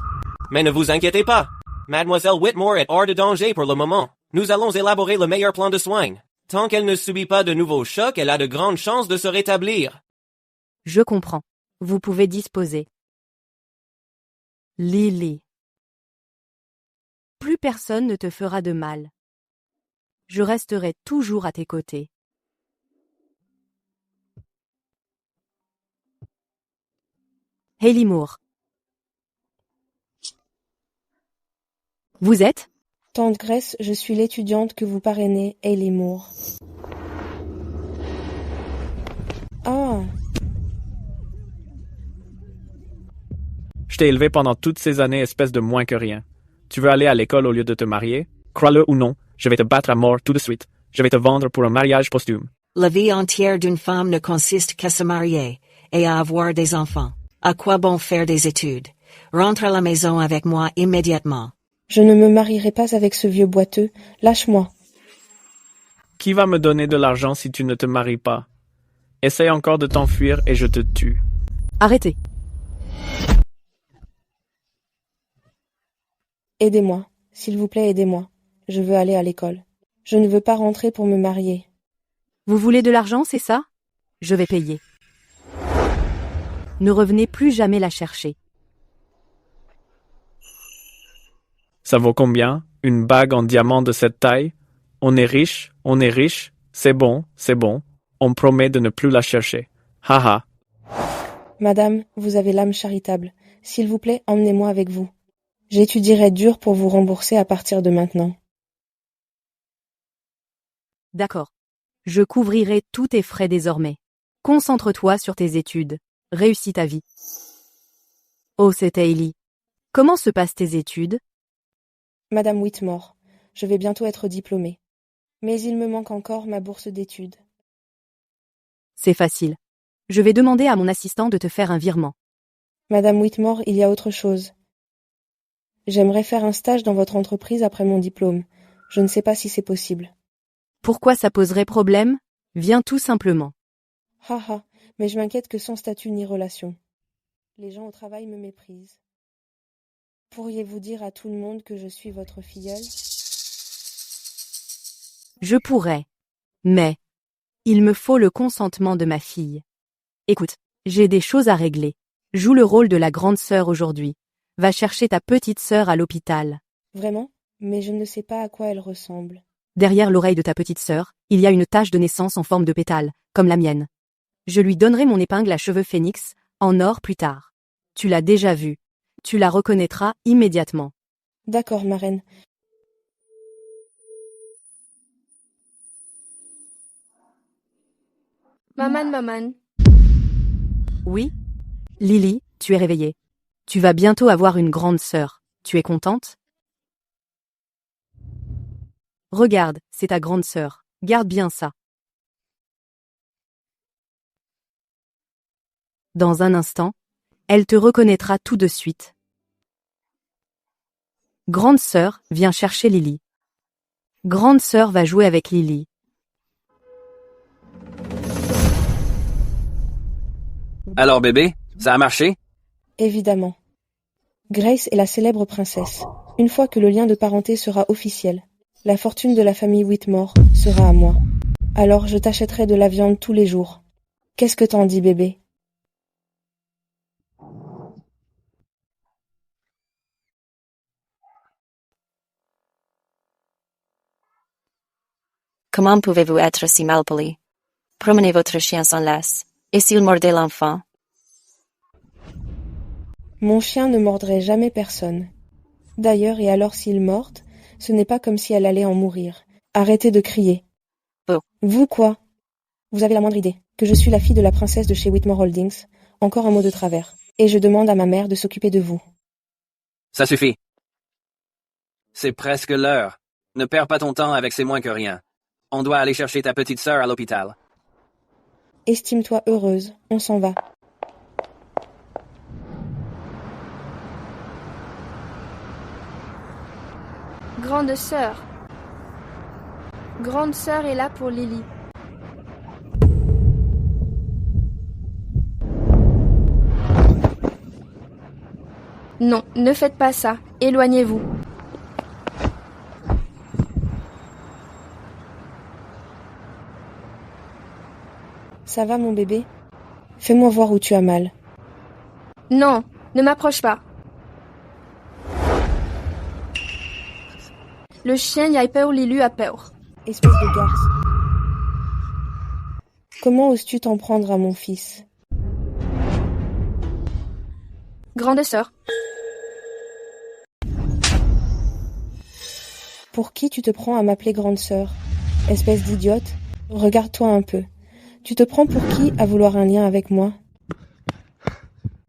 Speaker 19: Mais ne vous inquiétez pas. Mademoiselle Whitmore est hors de danger pour le moment. Nous allons élaborer le meilleur plan de soins. Tant qu'elle ne subit pas de nouveaux chocs, elle a de grandes chances de se rétablir.
Speaker 2: Je comprends. Vous pouvez disposer. Lily. Plus personne ne te fera de mal. Je resterai toujours à tes côtés. Hayley Moore. Vous êtes?
Speaker 20: Tante Grace, je suis l'étudiante que vous parrainez, Hayley Moore. Ah.
Speaker 21: Je t'ai élevé pendant toutes ces années, espèce de moins que rien. Tu veux aller à l'école au lieu de te marier? Crois-le ou non, je vais te battre à mort tout de suite. Je vais te vendre pour un mariage posthume.
Speaker 22: La vie entière d'une femme ne consiste qu'à se marier et à avoir des enfants. À quoi bon faire des études? Rentre à la maison avec moi immédiatement.
Speaker 20: Je ne me marierai pas avec ce vieux boiteux. Lâche-moi.
Speaker 21: Qui va me donner de l'argent si tu ne te maries pas? Essaye encore de t'enfuir et je te tue.
Speaker 2: Arrêtez.
Speaker 20: Aidez-moi. S'il vous plaît, aidez-moi. Je veux aller à l'école. Je ne veux pas rentrer pour me marier.
Speaker 2: Vous voulez de l'argent, c'est ça? Je vais payer. Ne revenez plus jamais la chercher.
Speaker 21: Ça vaut combien? Une bague en diamant de cette taille? On est riche, c'est bon, on promet de ne plus la chercher. Haha.
Speaker 20: Madame, vous avez l'âme charitable. S'il vous plaît, emmenez-moi avec vous. J'étudierai dur pour vous rembourser à partir de maintenant.
Speaker 2: D'accord. Je couvrirai tous tes frais désormais. Concentre-toi sur tes études. Réussis ta vie. Oh, c'est Hayley. Comment se passent tes études?
Speaker 20: Madame Whitmore, je vais bientôt être diplômée. Mais il me manque encore ma bourse d'études.
Speaker 2: C'est facile. Je vais demander à mon assistant de te faire un virement.
Speaker 20: Madame Whitmore, il y a autre chose. J'aimerais faire un stage dans votre entreprise après mon diplôme. Je ne sais pas si c'est possible.
Speaker 2: Pourquoi ça poserait problème? Viens tout simplement.
Speaker 20: Haha, mais je m'inquiète que sans statut ni relation. Les gens au travail me méprisent. Pourriez-vous dire à tout le monde que je suis votre filleule?
Speaker 2: Je pourrais. Mais il me faut le consentement de ma fille. Écoute, j'ai des choses à régler. Joue le rôle de la grande sœur aujourd'hui. Va chercher ta petite sœur à l'hôpital.
Speaker 20: Vraiment? Mais je ne sais pas à quoi elle ressemble.
Speaker 2: Derrière l'oreille de ta petite sœur, il y a une tache de naissance en forme de pétale, comme la mienne. Je lui donnerai mon épingle à cheveux phénix, en or plus tard. Tu l'as déjà vue. Tu la reconnaîtras immédiatement.
Speaker 20: D'accord, ma reine.
Speaker 23: Maman.
Speaker 2: Oui? Lily, tu es réveillée. Tu vas bientôt avoir une grande sœur. Tu es contente? Regarde, c'est ta grande sœur. Garde bien ça. Dans un instant, elle te reconnaîtra tout de suite. Grande sœur, viens chercher Lily. Grande sœur va jouer avec Lily.
Speaker 24: Alors bébé, ça a marché?
Speaker 20: Évidemment. Grace est la célèbre princesse. Une fois que le lien de parenté sera officiel, la fortune de la famille Whitmore sera à moi. Alors je t'achèterai de la viande tous les jours. Qu'est-ce que t'en dis, bébé?
Speaker 25: Comment pouvez-vous être si malpoli? Promenez votre chien sans laisse. Et s'il mordait l'enfant?
Speaker 20: Mon chien ne mordrait jamais personne. D'ailleurs, et alors s'il morde, ce n'est pas comme si elle allait en mourir. Arrêtez de crier.
Speaker 25: Oh.
Speaker 20: Vous quoi? Vous avez la moindre idée que je suis la fille de la princesse de chez Whitmore Holdings. Encore un mot de travers. Et je demande à ma mère de s'occuper de vous.
Speaker 24: Ça suffit. C'est presque l'heure. Ne perds pas ton temps avec ces moins que rien. On doit aller chercher ta petite sœur à l'hôpital.
Speaker 20: Estime-toi heureuse, on s'en va.
Speaker 3: Grande sœur. Grande sœur est là pour Lily. Non, ne faites pas ça. Éloignez-vous.
Speaker 20: Ça va, mon bébé? Fais-moi voir où tu as mal.
Speaker 3: Non, ne m'approche pas. Le chien y a peur, Lily a peur.
Speaker 20: Espèce de garce. Comment oses-tu t'en prendre à mon fils?
Speaker 3: Grande sœur.
Speaker 20: Pour qui tu te prends à m'appeler grande sœur? Espèce d'idiote, regarde-toi un peu. Tu te prends pour qui à vouloir un lien avec moi?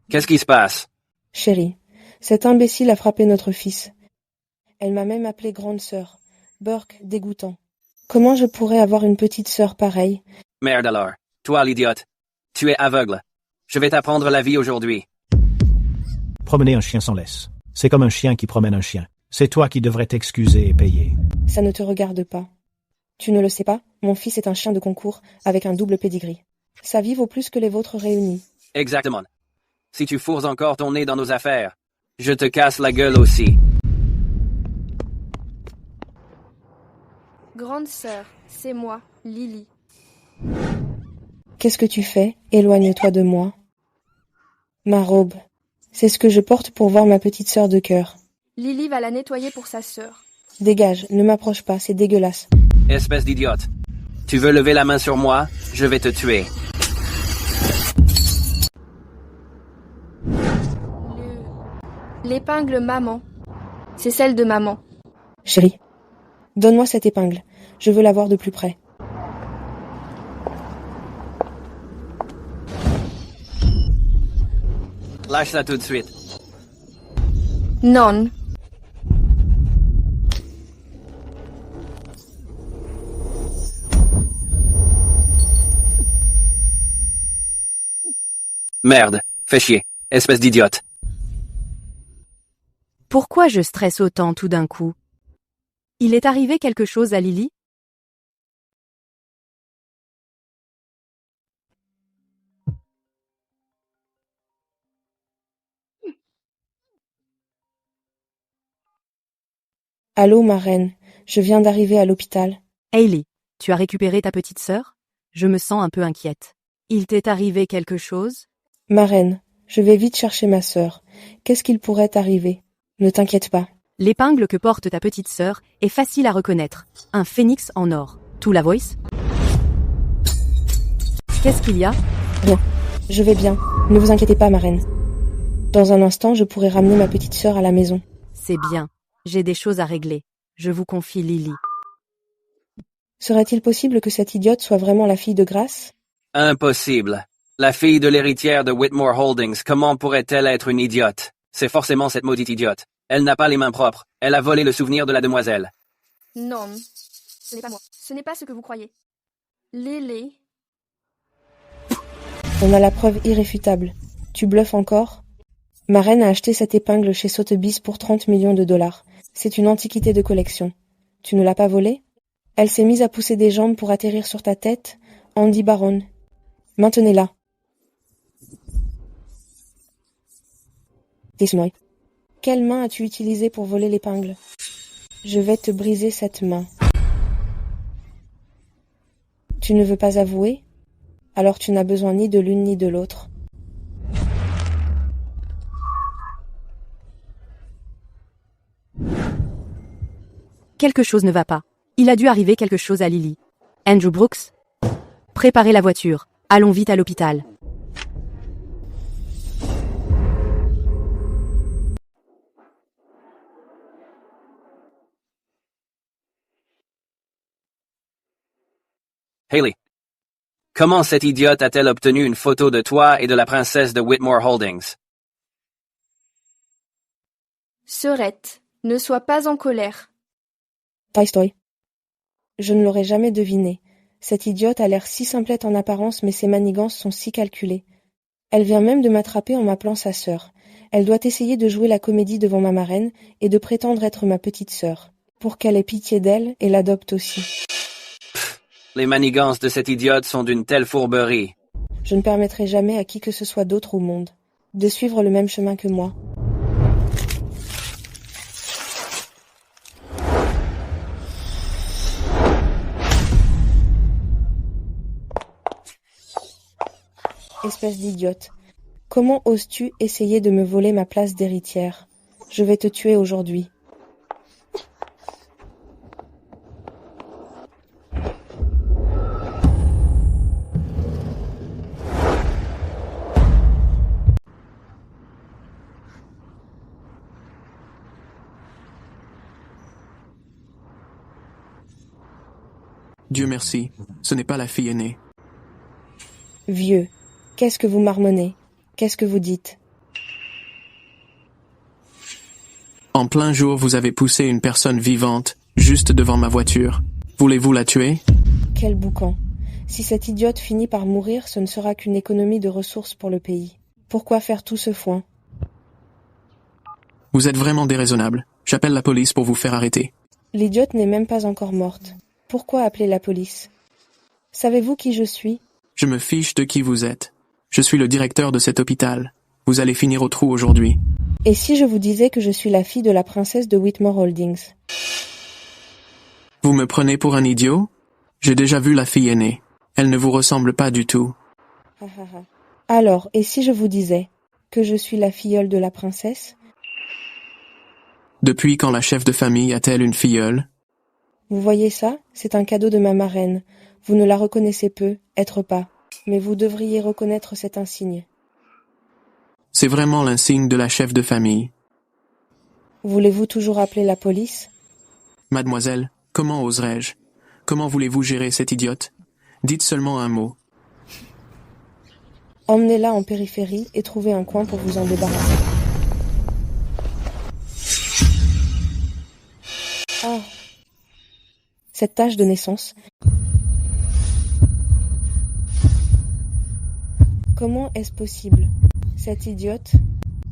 Speaker 24: Qu'est-ce qui se passe?
Speaker 20: Chérie, cet imbécile a frappé notre fils. Elle m'a même appelée grande sœur. Burke, dégoûtant. Comment je pourrais avoir une petite sœur pareille?
Speaker 24: Merde alors. Toi l'idiote. Tu es aveugle. Je vais t'apprendre la vie aujourd'hui.
Speaker 12: Promener un chien sans laisse. C'est comme un chien qui promène un chien. C'est toi qui devrais t'excuser et payer.
Speaker 20: Ça ne te regarde pas. Tu ne le sais pas, mon fils est un chien de concours avec un double pédigree. Sa vie vaut plus que les vôtres réunis.
Speaker 24: Exactement. Si tu fourres encore ton nez dans nos affaires, je te casse la gueule aussi.
Speaker 3: Grande sœur, c'est moi, Lily.
Speaker 20: Qu'est-ce que tu fais? Éloigne-toi de moi. Ma robe. C'est ce que je porte pour voir ma petite sœur de cœur.
Speaker 3: Lily va la nettoyer pour sa sœur.
Speaker 20: Dégage, ne m'approche pas, c'est dégueulasse.
Speaker 24: Espèce d'idiote. Tu veux lever la main sur moi? Je vais te tuer.
Speaker 3: L'épingle maman. C'est celle de maman.
Speaker 20: Chérie, donne-moi cette épingle. Je veux la voir de plus près.
Speaker 24: Lâche-la tout de suite.
Speaker 3: Non.
Speaker 24: Merde. Fais chier. Espèce d'idiote.
Speaker 2: Pourquoi je stresse autant tout d'un coup? Il est arrivé quelque chose à Lily?
Speaker 20: Allô, ma reine. Je viens d'arriver à l'hôpital.
Speaker 2: Hailey, tu as récupéré ta petite sœur? Je me sens un peu inquiète. Il t'est arrivé quelque chose?
Speaker 20: Ma reine, je vais vite chercher ma sœur. Qu'est-ce qu'il pourrait arriver? Ne t'inquiète pas.
Speaker 2: L'épingle que porte ta petite sœur est facile à reconnaître. Un phénix en or. Tout la voice? Qu'est-ce qu'il y a?
Speaker 20: Rien. Je vais bien. Ne vous inquiétez pas, ma reine. Dans un instant, je pourrai ramener ma petite sœur à la maison.
Speaker 2: C'est bien. J'ai des choses à régler. Je vous confie Lily.
Speaker 20: Serait-il possible que cette idiote soit vraiment la fille de Grace?
Speaker 24: Impossible. La fille de l'héritière de Whitmore Holdings, comment pourrait-elle être une idiote? C'est forcément cette maudite idiote. Elle n'a pas les mains propres. Elle a volé le souvenir de la demoiselle.
Speaker 3: Non. Ce n'est pas moi. Ce n'est pas ce que vous croyez. Lily.
Speaker 20: On a la preuve irréfutable. Tu bluffes encore? Ma reine a acheté cette épingle chez Sotheby's pour 30 millions de dollars. C'est une antiquité de collection. Tu ne l'as pas volée? Elle s'est mise à pousser des jambes pour atterrir sur ta tête, Andy Baron. Maintenez-la. Dis-moi. Quelle main as-tu utilisée pour voler l'épingle? Je vais te briser cette main. Tu ne veux pas avouer? Alors tu n'as besoin ni de l'une ni de l'autre.
Speaker 2: Quelque chose ne va pas. Il a dû arriver quelque chose à Lily. Andrew Brooks? Préparez la voiture. Allons vite à l'hôpital.
Speaker 24: Hailey. Comment cette idiote a-t-elle obtenu une photo de toi et de la princesse de Whitmore Holdings?
Speaker 3: Sœurette, ne sois pas en colère.
Speaker 20: Toy Story. Je ne l'aurais jamais deviné. Cette idiote a l'air si simplette en apparence, mais ses manigances sont si calculées. Elle vient même de m'attraper en m'appelant sa sœur. Elle doit essayer de jouer la comédie devant ma marraine et de prétendre être ma petite sœur. pour qu'elle ait pitié d'elle et l'adopte aussi.
Speaker 24: Les manigances de cette idiote sont d'une telle fourberie.
Speaker 20: Je ne permettrai jamais à qui que ce soit d'autre au monde de suivre le même chemin que moi. Espèce d'idiote. Comment oses-tu essayer de me voler ma place d'héritière? Je vais te tuer aujourd'hui.
Speaker 8: Dieu merci, ce n'est pas la fille aînée.
Speaker 20: Vieux, qu'est-ce que vous marmonnez? Qu'est-ce que vous dites?
Speaker 8: En plein jour, vous avez poussé une personne vivante, juste devant ma voiture. Voulez-vous la tuer?
Speaker 20: Quel boucan. Si cette idiote finit par mourir, ce ne sera qu'une économie de ressources pour le pays. Pourquoi faire tout ce foin?
Speaker 8: Vous êtes vraiment déraisonnable. J'appelle la police pour vous faire arrêter.
Speaker 20: L'idiote n'est même pas encore morte. Pourquoi appeler la police? Savez-vous qui je suis?
Speaker 8: Je me fiche de qui vous êtes. Je suis le directeur de cet hôpital. Vous allez finir au trou aujourd'hui.
Speaker 20: Et si je vous disais que je suis la fille de la princesse de Whitmore Holdings?
Speaker 8: Vous me prenez pour un idiot? J'ai déjà vu la fille aînée. Elle ne vous ressemble pas du tout.
Speaker 20: Alors, et si je vous disais que je suis la filleule de la princesse?
Speaker 8: Depuis quand la chef de famille a-t-elle une filleule?
Speaker 20: Vous voyez ça? C'est un cadeau de ma marraine. Vous ne la reconnaissez peu, être pas. Mais vous devriez reconnaître cet insigne.
Speaker 8: C'est vraiment l'insigne de la chef de famille.
Speaker 20: Voulez-vous toujours appeler la police?
Speaker 8: Mademoiselle, comment oserais-je? Comment voulez-vous gérer cette idiote? Dites seulement un mot.
Speaker 20: Emmenez-la en périphérie et trouvez un coin pour vous en débarrasser. Ah! Cette tache de naissance. Comment est-ce possible? Cette idiote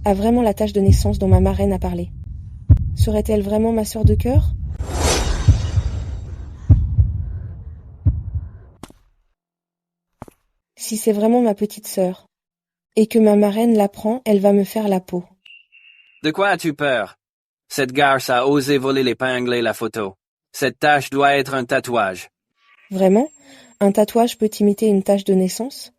Speaker 20: a vraiment la tache de naissance dont ma marraine a parlé. Serait-elle vraiment ma sœur de cœur? Si c'est vraiment ma petite sœur, et que ma marraine l'apprend, elle va me faire la peau.
Speaker 24: De quoi as-tu peur? Cette garce a osé voler l'épingle et la photo. Cette tache doit être un tatouage.
Speaker 20: Vraiment? Un tatouage peut imiter une tache de naissance?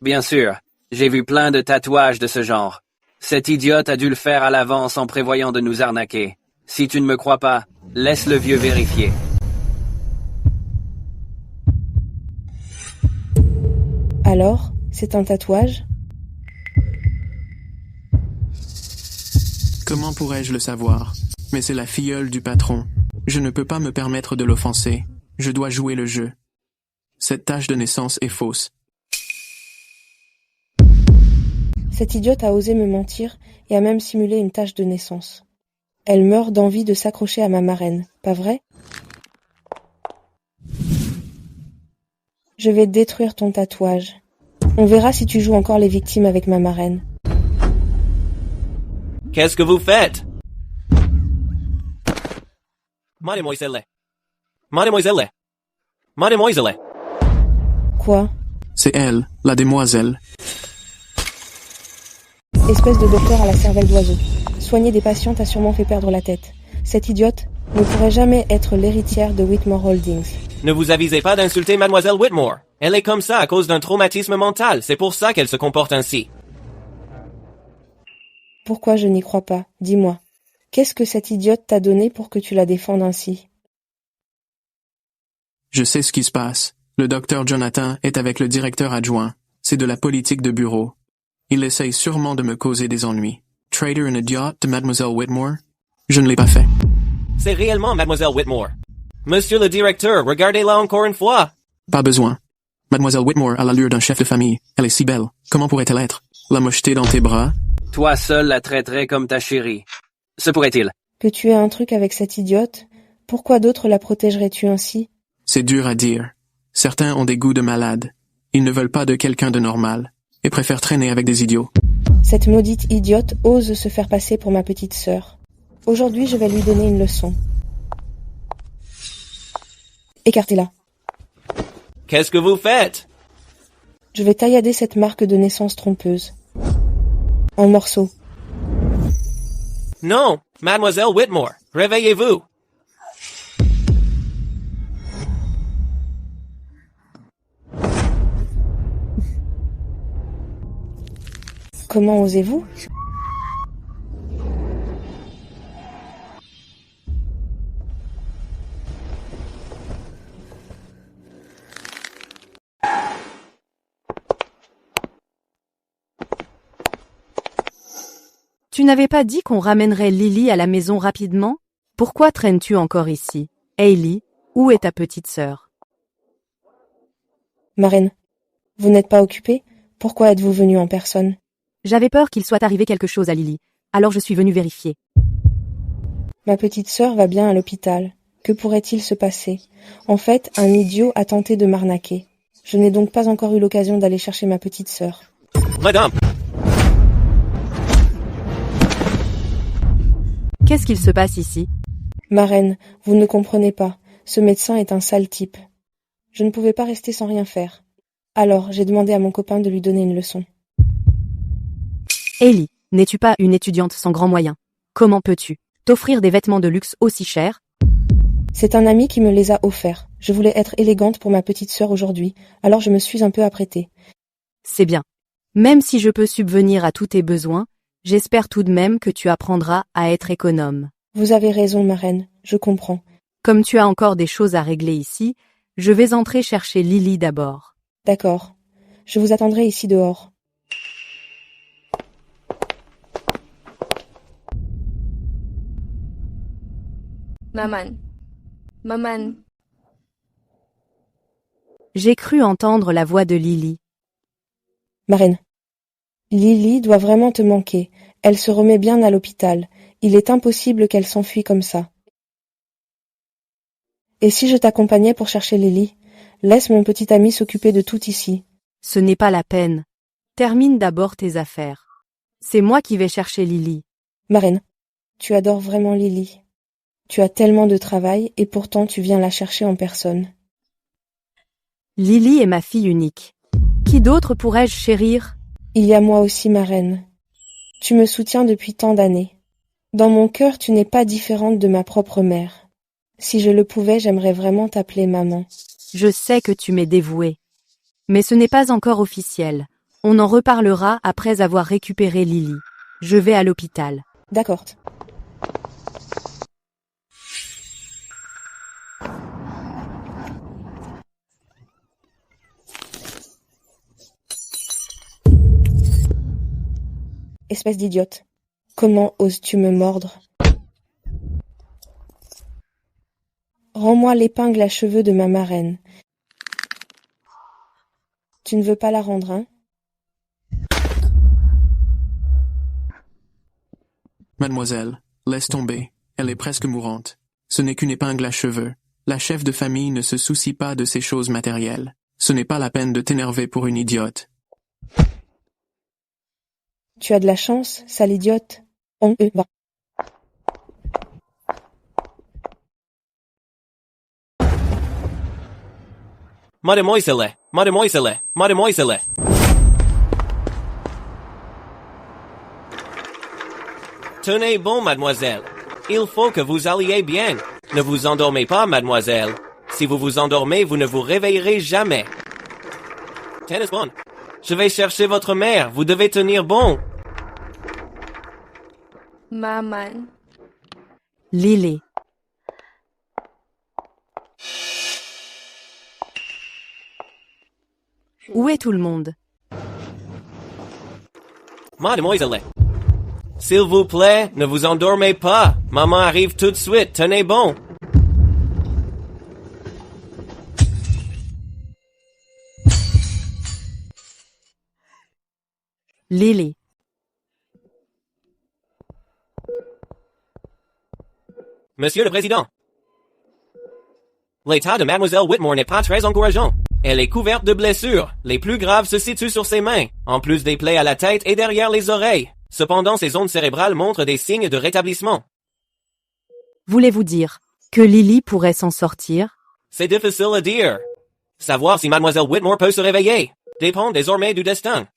Speaker 24: Bien sûr, j'ai vu plein de tatouages de ce genre. Cette idiote a dû le faire à l'avance en prévoyant de nous arnaquer. Si tu ne me crois pas, laisse le vieux vérifier.
Speaker 20: Alors, c'est un tatouage?
Speaker 8: Comment pourrais-je le savoir? Mais c'est la filleule du patron. Je ne peux pas me permettre de l'offenser. Je dois jouer le jeu. Cette tache de naissance est fausse.
Speaker 20: Cette idiote a osé me mentir et a même simulé une tache de naissance. Elle meurt d'envie de s'accrocher à ma marraine, pas vrai? Je vais détruire ton tatouage. On verra si tu joues encore les victimes avec ma marraine.
Speaker 19: Qu'est-ce que vous faites? Mademoiselle. Mademoiselle. Mademoiselle.
Speaker 20: Quoi?
Speaker 8: C'est elle, la demoiselle.
Speaker 20: Espèce de docteur à la cervelle d'oiseau. Soigner des patients t'a sûrement fait perdre la tête. Cette idiote ne pourrait jamais être l'héritière de Whitmore Holdings.
Speaker 19: Ne vous avisez pas d'insulter Mademoiselle Whitmore. Elle est comme ça à cause d'un traumatisme mental. C'est pour ça qu'elle se comporte ainsi.
Speaker 20: Pourquoi je n'y crois pas? Dis-moi. Qu'est-ce que cette idiote t'a donné pour que tu la défendes ainsi?
Speaker 8: Je sais ce qui se passe. Le docteur Jonathan est avec le directeur adjoint. C'est de la politique de bureau. Il essaye sûrement de me causer des ennuis. Trader and idiot de Mademoiselle Whitmore? Je ne l'ai pas fait.
Speaker 19: C'est réellement Mademoiselle Whitmore. Monsieur le directeur, regardez-la encore une fois.
Speaker 8: Pas besoin. Mademoiselle Whitmore a l'allure d'un chef de famille. Elle est si belle. Comment pourrait-elle être? La mocheter dans tes bras?
Speaker 24: Toi seul la traiterais comme ta chérie. Se pourrait-il?
Speaker 20: Que tu aies un truc avec cette idiote? Pourquoi d'autres la protégerais-tu ainsi?
Speaker 8: C'est dur à dire. Certains ont des goûts de malade. Ils ne veulent pas de quelqu'un de normal et préfèrent traîner avec des idiots.
Speaker 20: Cette maudite idiote ose se faire passer pour ma petite sœur. Aujourd'hui, je vais lui donner une leçon. Écartez-la.
Speaker 19: Qu'est-ce que vous faites?
Speaker 20: Je vais taillader cette marque de naissance trompeuse. En morceaux.
Speaker 19: Non, Mademoiselle Whitmore, réveillez-vous.
Speaker 20: Comment osez-vous?
Speaker 2: Tu n'avais pas dit qu'on ramènerait Lily à la maison rapidement? Pourquoi traînes-tu encore ici? Hailey, où est ta petite sœur?
Speaker 20: Marraine, vous n'êtes pas occupée? Pourquoi êtes-vous venue en personne?
Speaker 2: J'avais peur qu'il soit arrivé quelque chose à Lily, alors je suis venue vérifier.
Speaker 20: Ma petite sœur va bien à l'hôpital. Que pourrait-il se passer? En fait, un idiot a tenté de m'arnaquer. Je n'ai donc pas encore eu l'occasion d'aller chercher ma petite sœur.
Speaker 19: Madame!
Speaker 2: Qu'est-ce qu'il se passe ici?
Speaker 20: Marraine, vous ne comprenez pas. Ce médecin est un sale type. Je ne pouvais pas rester sans rien faire. Alors, j'ai demandé à mon copain de lui donner une leçon.
Speaker 2: Hailey, n'es-tu pas une étudiante sans grands moyens? Comment peux-tu t'offrir des vêtements de luxe aussi chers?
Speaker 20: C'est un ami qui me les a offerts. Je voulais être élégante pour ma petite sœur aujourd'hui, alors je me suis un peu apprêtée.
Speaker 2: C'est bien. Même si je peux subvenir à tous tes besoins, j'espère tout de même que tu apprendras à être économe.
Speaker 20: Vous avez raison, marraine, je comprends.
Speaker 2: Comme tu as encore des choses à régler ici, je vais entrer chercher Lily d'abord.
Speaker 20: D'accord. Je vous attendrai ici dehors.
Speaker 3: Maman.
Speaker 2: J'ai cru entendre la voix de Lily.
Speaker 20: Marraine. Lily doit vraiment te manquer. Elle se remet bien à l'hôpital. Il est impossible qu'elle s'enfuit comme ça. Et si je t'accompagnais pour chercher Lily? Laisse mon petit ami s'occuper de tout ici.
Speaker 2: Ce n'est pas la peine. Termine d'abord tes affaires. C'est moi qui vais chercher Lily.
Speaker 20: Marraine, tu adores vraiment Lily. Tu as tellement de travail et pourtant tu viens la chercher en personne.
Speaker 2: Lily est ma fille unique. Qui d'autre pourrais-je chérir?
Speaker 20: Il y a moi aussi, marraine. Tu me soutiens depuis tant d'années. Dans mon cœur, tu n'es pas différente de ma propre mère. Si je le pouvais, j'aimerais vraiment t'appeler maman.
Speaker 2: Je sais que tu m'es dévouée. Mais ce n'est pas encore officiel. On en reparlera après avoir récupéré Lily. Je vais à l'hôpital.
Speaker 20: D'accord. Espèce d'idiote. Comment oses-tu me mordre? Rends-moi l'épingle à cheveux de ma marraine. Tu ne veux pas la rendre, hein?
Speaker 8: Mademoiselle, laisse tomber. Elle est presque mourante. Ce n'est qu'une épingle à cheveux. La chef de famille ne se soucie pas de ces choses matérielles. Ce n'est pas la peine de t'énerver pour une idiote.
Speaker 20: Tu as de la chance, sale idiote. On va.
Speaker 19: Mademoiselle. Tenez bon, mademoiselle. Il faut que vous alliez bien. Ne vous endormez pas, mademoiselle. Si vous vous endormez, vous ne vous réveillerez jamais. Tenez bon. Je vais chercher votre mère. Vous devez tenir bon.
Speaker 3: Maman.
Speaker 2: Lily. Où est tout le monde?
Speaker 19: Mademoiselle. S'il vous plaît, ne vous endormez pas. Maman arrive tout de suite. Tenez bon.
Speaker 2: Lily.
Speaker 19: Monsieur le Président. L'état de Mademoiselle Whitmore n'est pas très encourageant. Elle est couverte de blessures. Les plus graves se situent sur ses mains, en plus des plaies à la tête et derrière les oreilles. Cependant, ses ondes cérébrales montrent des signes de rétablissement.
Speaker 2: Voulez-vous dire que Lily pourrait s'en sortir?
Speaker 19: C'est difficile à dire. Savoir si Mademoiselle Whitmore peut se réveiller dépend désormais du destin.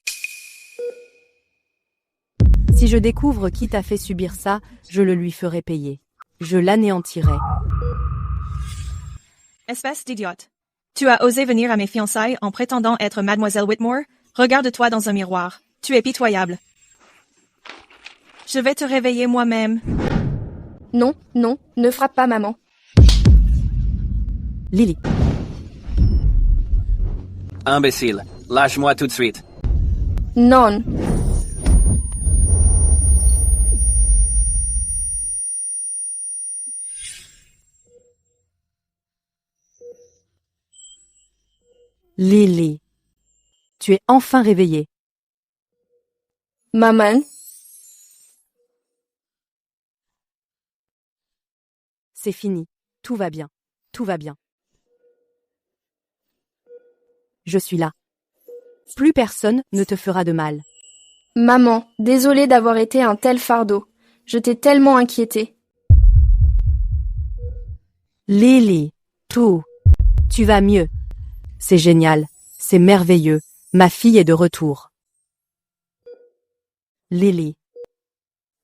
Speaker 2: Si je découvre qui t'a fait subir ça, je le lui ferai payer. Je l'anéantirai.
Speaker 7: Espèce d'idiote. Tu as osé venir à mes fiançailles en prétendant être Mademoiselle Whitmore? Regarde-toi dans un miroir. Tu es pitoyable. Je vais te réveiller moi-même.
Speaker 3: Non, non, ne frappe pas maman.
Speaker 2: Lily.
Speaker 24: Imbécile, lâche-moi tout de suite.
Speaker 3: Non.
Speaker 2: Lily. Tu es enfin réveillée.
Speaker 3: Maman.
Speaker 2: C'est fini. Tout va bien. Tout va bien. Je suis là. Plus personne ne te fera de mal.
Speaker 3: Maman, désolée d'avoir été un tel fardeau. Je t'ai tellement inquiétée.
Speaker 2: Lily, tout. Tu vas mieux. C'est génial. C'est merveilleux. Ma fille est de retour. Lily.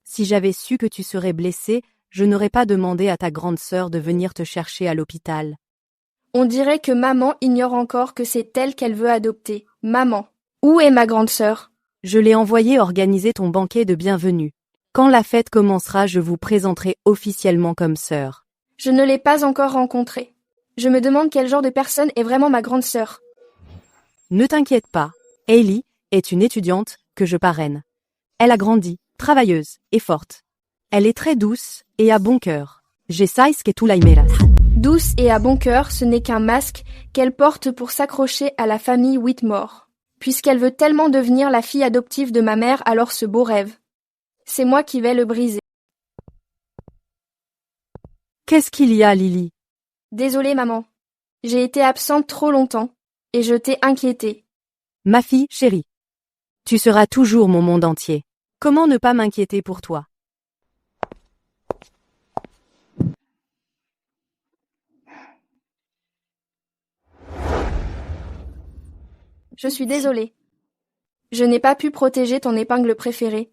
Speaker 2: Si j'avais su que tu serais blessée, je n'aurais pas demandé à ta grande sœur de venir te chercher à l'hôpital.
Speaker 3: On dirait que maman ignore encore que c'est elle qu'elle veut adopter. Maman, où est ma grande sœur?
Speaker 2: Je l'ai envoyée organiser ton banquet de bienvenue. Quand la fête commencera, je vous présenterai officiellement comme sœur.
Speaker 3: Je ne l'ai pas encore rencontrée. Je me demande quel genre de personne est vraiment ma grande sœur.
Speaker 2: Ne t'inquiète pas, Hailey est une étudiante que je parraine. Elle a grandi, travailleuse et forte. Elle est très douce et a bon cœur. J'essaie que tout l'aimeras.
Speaker 3: Douce et à bon cœur, ce n'est qu'un masque qu'elle porte pour s'accrocher à la famille Whitmore. Puisqu'elle veut tellement devenir la fille adoptive de ma mère, alors ce beau rêve. C'est moi qui vais le briser.
Speaker 2: Qu'est-ce qu'il y a, Lily?
Speaker 3: Désolée, maman. J'ai été absente trop longtemps, et je t'ai inquiétée.
Speaker 2: Ma fille chérie. Tu seras toujours mon monde entier. Comment ne pas m'inquiéter pour toi?
Speaker 3: Je suis désolée. Je n'ai pas pu protéger ton épingle préférée.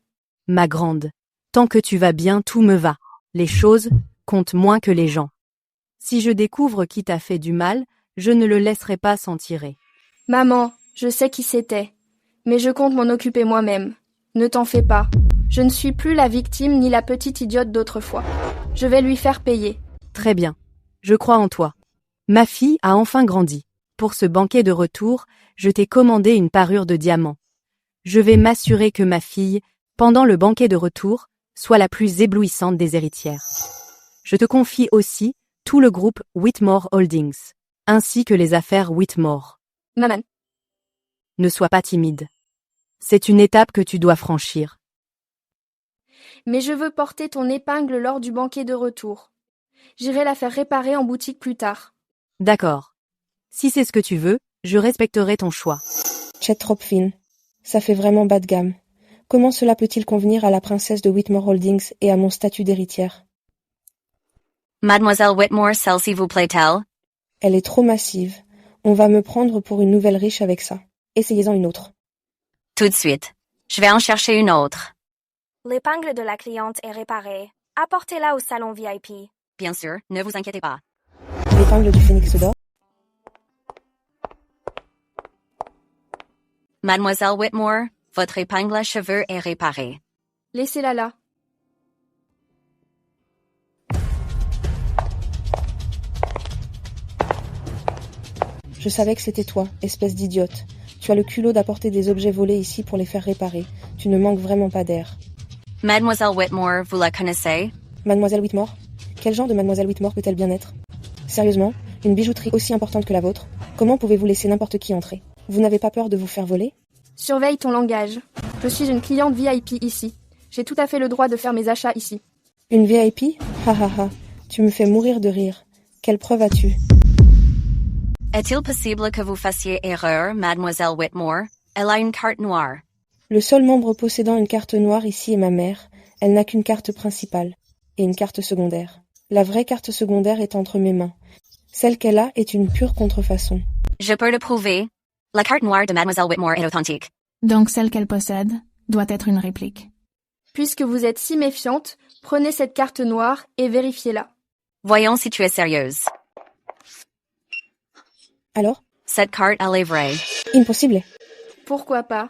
Speaker 2: Ma grande. Tant que tu vas bien, tout me va. Les choses comptent moins que les gens. Si je découvre qui t'a fait du mal, je ne le laisserai pas s'en tirer.
Speaker 3: Maman, je sais qui c'était. Mais je compte m'en occuper moi-même. Ne t'en fais pas. Je ne suis plus la victime ni la petite idiote d'autrefois. Je vais lui faire payer.
Speaker 2: Très bien. Je crois en toi. Ma fille a enfin grandi. Pour ce banquet de retour, je t'ai commandé une parure de diamant. Je vais m'assurer que ma fille, pendant le banquet de retour, soit la plus éblouissante des héritières. Je te confie aussi tout le groupe Whitmore Holdings, ainsi que les affaires Whitmore.
Speaker 3: Maman.
Speaker 2: Ne sois pas timide. C'est une étape que tu dois franchir.
Speaker 3: Mais je veux porter ton épingle lors du banquet de retour. J'irai la faire réparer en boutique plus tard.
Speaker 2: D'accord. Si c'est ce que tu veux, je respecterai ton choix.
Speaker 20: Chet trop fine. Ça fait vraiment bas de gamme. Comment cela peut-il convenir à la princesse de Whitmore Holdings et à mon statut d'héritière?
Speaker 25: Mademoiselle Whitmore, celle s'il vous plaît-elle?
Speaker 20: Elle est trop massive. On va me prendre pour une nouvelle riche avec ça. Essayez-en une autre.
Speaker 25: Tout de suite. Je vais en chercher une autre.
Speaker 11: L'épingle de la cliente est réparée. Apportez-la au salon VIP.
Speaker 25: Bien sûr, ne vous inquiétez pas.
Speaker 20: L'épingle du phénix d'or?
Speaker 25: Mademoiselle Whitmore, votre épingle à cheveux est réparée.
Speaker 3: Laissez-la là.
Speaker 20: Je savais que c'était toi, espèce d'idiote. Tu as le culot d'apporter des objets volés ici pour les faire réparer. Tu ne manques vraiment pas d'air.
Speaker 25: Mademoiselle Whitmore, vous la connaissez?
Speaker 20: Mademoiselle Whitmore? Quel genre de Mademoiselle Whitmore peut-elle bien être? Sérieusement, une bijouterie aussi importante que la vôtre? Comment pouvez-vous laisser n'importe qui entrer? Vous n'avez pas peur de vous faire voler?
Speaker 3: Surveille ton langage. Je suis une cliente VIP ici. J'ai tout à fait le droit de faire mes achats ici.
Speaker 20: Une VIP? Ha ha ha. Tu me fais mourir de rire. Quelle preuve as-tu?
Speaker 25: Est-il possible que vous fassiez erreur, Mademoiselle Whitmore? Elle a une carte noire.
Speaker 20: Le seul membre possédant une carte noire ici est ma mère. Elle n'a qu'une carte principale et une carte secondaire. La vraie carte secondaire est entre mes mains. Celle qu'elle a est une pure contrefaçon.
Speaker 25: Je peux le prouver. La carte noire de Mademoiselle Whitmore est authentique.
Speaker 13: Donc celle qu'elle possède doit être une réplique.
Speaker 3: Puisque vous êtes si méfiante, prenez cette carte noire et vérifiez-la.
Speaker 25: Voyons si tu es sérieuse.
Speaker 20: Alors?
Speaker 25: Cette carte, elle est vraie.
Speaker 20: Impossible.
Speaker 3: Pourquoi pas?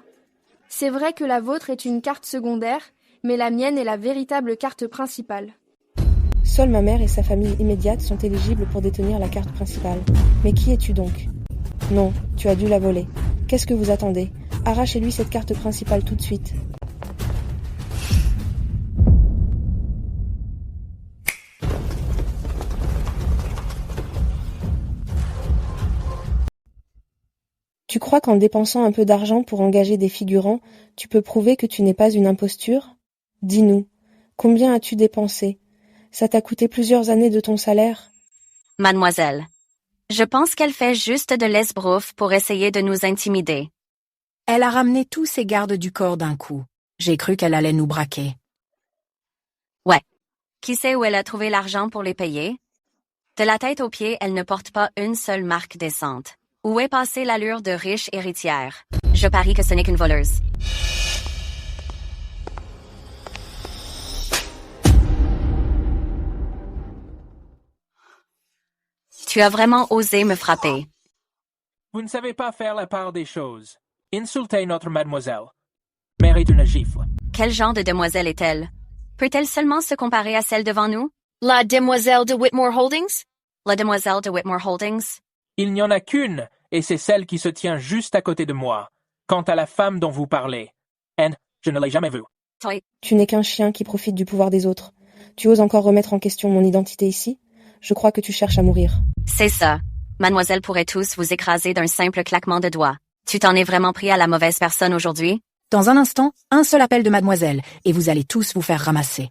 Speaker 3: C'est vrai que la vôtre est une carte secondaire, mais la mienne est la véritable carte principale.
Speaker 20: Seule ma mère et sa famille immédiate sont éligibles pour détenir la carte principale. Mais qui es-tu donc? Non, tu as dû la voler. Qu'est-ce que vous attendez? Arrachez-lui cette carte principale tout de suite. Tu crois qu'en dépensant un peu d'argent pour engager des figurants, tu peux prouver que tu n'es pas une imposture? Dis-nous, combien as-tu dépensé? Ça t'a coûté plusieurs années de ton salaire?
Speaker 25: Mademoiselle. Je pense qu'elle fait juste de l'esbrouf pour essayer de nous intimider.
Speaker 14: Elle a ramené tous ses gardes du corps d'un coup. J'ai cru qu'elle allait nous braquer.
Speaker 25: Ouais. Qui sait où elle a trouvé l'argent pour les payer? De la tête aux pieds, elle ne porte pas une seule marque décente. Où est passée l'allure de riche héritière? Je parie que ce n'est qu'une voleuse. Tu as vraiment osé me frapper.
Speaker 10: Vous ne savez pas faire la part des choses. Insultez notre mademoiselle. Mérite une gifle.
Speaker 25: Quel genre de demoiselle est-elle? Peut-elle seulement se comparer à celle devant nous?
Speaker 15: La demoiselle de Whitmore Holdings?
Speaker 25: La demoiselle de Whitmore Holdings?
Speaker 10: Il n'y en a qu'une, et c'est celle qui se tient juste à côté de moi. Quant à la femme dont vous parlez, Anne, je ne l'ai jamais vue.
Speaker 20: Tu n'es qu'un chien qui profite du pouvoir des autres. Tu oses encore remettre en question mon identité ici? Je crois que tu cherches à mourir.
Speaker 25: C'est ça. Mademoiselle pourrait tous vous écraser d'un simple claquement de doigts. Tu t'en es vraiment pris à la mauvaise personne aujourd'hui?
Speaker 14: Dans un instant, un seul appel de mademoiselle, et vous allez tous vous faire ramasser.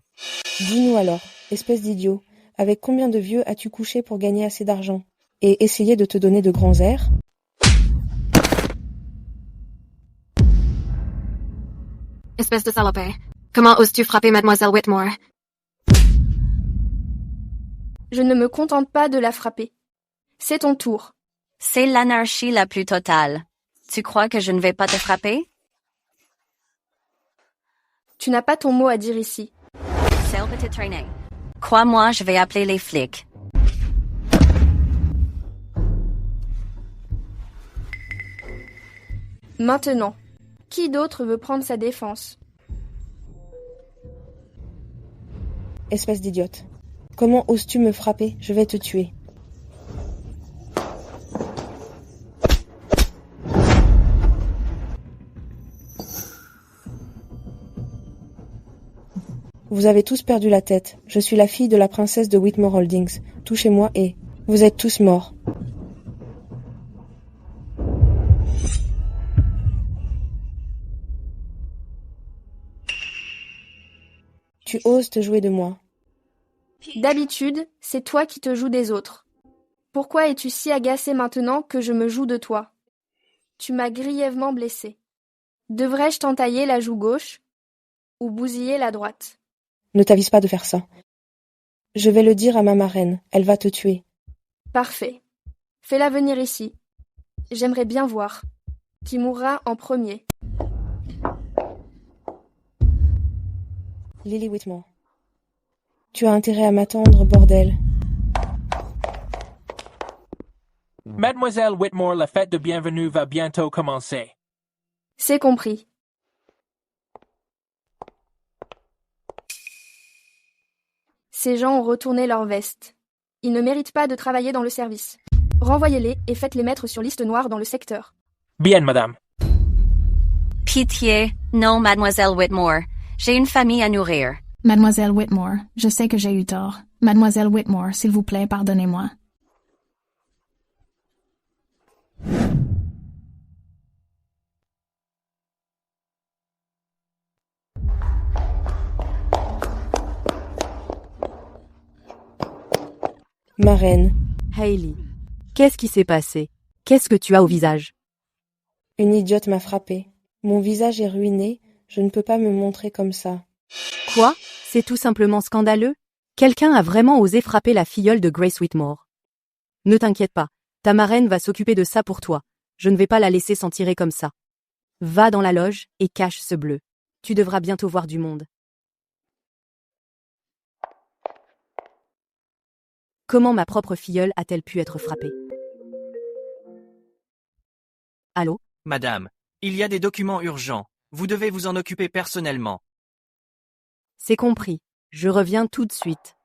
Speaker 20: Dis-nous alors, espèce d'idiot, avec combien de vieux as-tu couché pour gagner assez d'argent? Et essayer de te donner de grands airs?
Speaker 15: Espèce de salopé. Comment oses-tu frapper Mademoiselle Whitmore?
Speaker 3: Je ne me contente pas de la frapper. C'est ton tour.
Speaker 25: C'est l'anarchie la plus totale. Tu crois que je ne vais pas te frapper?
Speaker 3: Tu n'as pas ton mot à dire ici.
Speaker 25: Sale petite traînée. Crois-moi, je vais appeler les flics.
Speaker 3: Maintenant, qui d'autre veut prendre sa défense?
Speaker 20: Espèce d'idiote. Comment oses-tu me frapper? Je vais te tuer. Vous avez tous perdu la tête. Je suis la fille de la princesse de Whitmore Holdings. Touchez-moi et... vous êtes tous morts. Tu oses te jouer de moi.
Speaker 3: D'habitude, c'est toi qui te joues des autres. Pourquoi es-tu si agacé maintenant que je me joue de toi? Tu m'as grièvement blessé. Devrais-je t'entailler la joue gauche ou bousiller la droite?
Speaker 20: Ne t'avise pas de faire ça. Je vais le dire à ma marraine, elle va te tuer.
Speaker 3: Parfait. Fais-la venir ici. J'aimerais bien voir. Qui mourra en premier?
Speaker 20: Lily Whitmore. Tu as intérêt à m'attendre, bordel.
Speaker 10: Mademoiselle Whitmore, la fête de bienvenue va bientôt commencer.
Speaker 3: C'est compris. Ces gens ont retourné leur veste. Ils ne méritent pas de travailler dans le service. Renvoyez-les et faites-les mettre sur liste noire dans le secteur.
Speaker 10: Bien, madame.
Speaker 25: Pitié, non, Mademoiselle Whitmore. J'ai une famille à nourrir.
Speaker 13: Mademoiselle Whitmore, je sais que j'ai eu tort. Mademoiselle Whitmore, s'il vous plaît, pardonnez-moi.
Speaker 20: Marraine.
Speaker 2: Hailey, qu'est-ce qui s'est passé? Qu'est-ce que tu as au visage?
Speaker 20: Une idiote m'a frappé. Mon visage est ruiné, je ne peux pas me montrer comme ça.
Speaker 2: Quoi? C'est tout simplement scandaleux? Quelqu'un a vraiment osé frapper la filleule de Grace Whitmore. Ne t'inquiète pas, ta marraine va s'occuper de ça pour toi. Je ne vais pas la laisser s'en tirer comme ça. Va dans la loge et cache ce bleu. Tu devras bientôt voir du monde. Comment ma propre filleule a-t-elle pu être frappée? Allô?
Speaker 5: Madame, il y a des documents urgents. Vous devez vous en occuper personnellement.
Speaker 2: C'est compris. Je reviens tout de suite.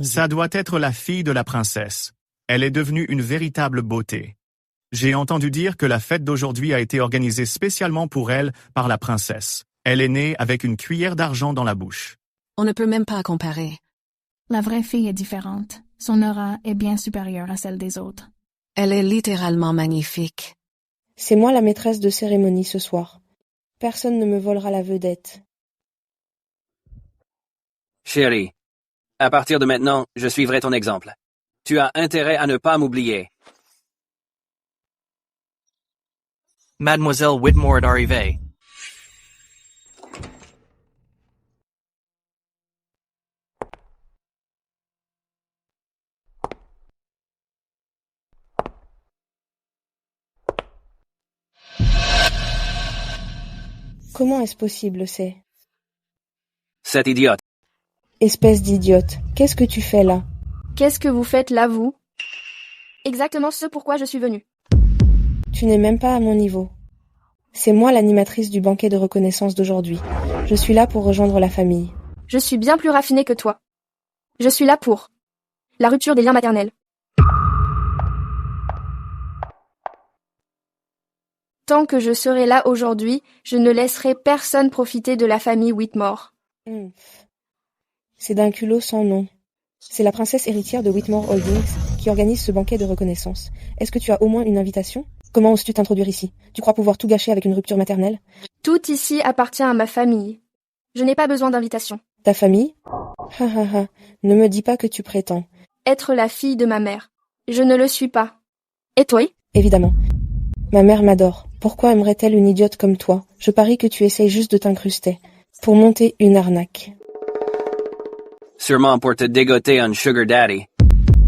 Speaker 6: Ça doit être la fille de la princesse. Elle est devenue une véritable beauté. J'ai entendu dire que la fête d'aujourd'hui a été organisée spécialement pour elle par la princesse. Elle est née avec une cuillère d'argent dans la bouche.
Speaker 22: On ne peut même pas comparer.
Speaker 13: La vraie fille est différente. Son aura est bien supérieure à celle des autres.
Speaker 22: Elle est littéralement magnifique.
Speaker 20: C'est moi la maîtresse de cérémonie ce soir. Personne ne me volera la vedette.
Speaker 24: Chérie, à partir de maintenant, je suivrai ton exemple. Tu as intérêt à ne pas m'oublier.
Speaker 5: Mademoiselle Whitmore est arrivée.
Speaker 20: Comment est-ce possible, c'est?
Speaker 24: Cette idiote.
Speaker 20: Espèce d'idiote, qu'est-ce que tu fais là?
Speaker 3: Qu'est-ce que vous faites là, vous? Exactement ce pourquoi je suis venue.
Speaker 20: Tu n'es même pas à mon niveau. C'est moi l'animatrice du banquet de reconnaissance d'aujourd'hui. Je suis là pour rejoindre la famille.
Speaker 3: Je suis bien plus raffinée que toi. Je suis là pour la rupture des liens maternels. Tant que je serai là aujourd'hui, je ne laisserai personne profiter de la famille Whitmore.
Speaker 20: C'est d'un culot sans nom. C'est la princesse héritière de Whitmore Holdings qui organise ce banquet de reconnaissance. Est-ce que tu as au moins une invitation? Comment oses-tu t'introduire ici? Tu crois pouvoir tout gâcher avec une rupture maternelle?
Speaker 3: Tout ici appartient à ma famille. Je n'ai pas besoin d'invitation.
Speaker 20: Ta famille? Ha ha ha, ne me dis pas que tu prétends
Speaker 3: être la fille de ma mère. Je ne le suis pas. Et toi?
Speaker 20: Évidemment. Ma mère m'adore. Pourquoi aimerait-elle une idiote comme toi? Je parie que tu essayes juste de t'incruster pour monter une arnaque.
Speaker 24: Sûrement pour te dégoter un sugar daddy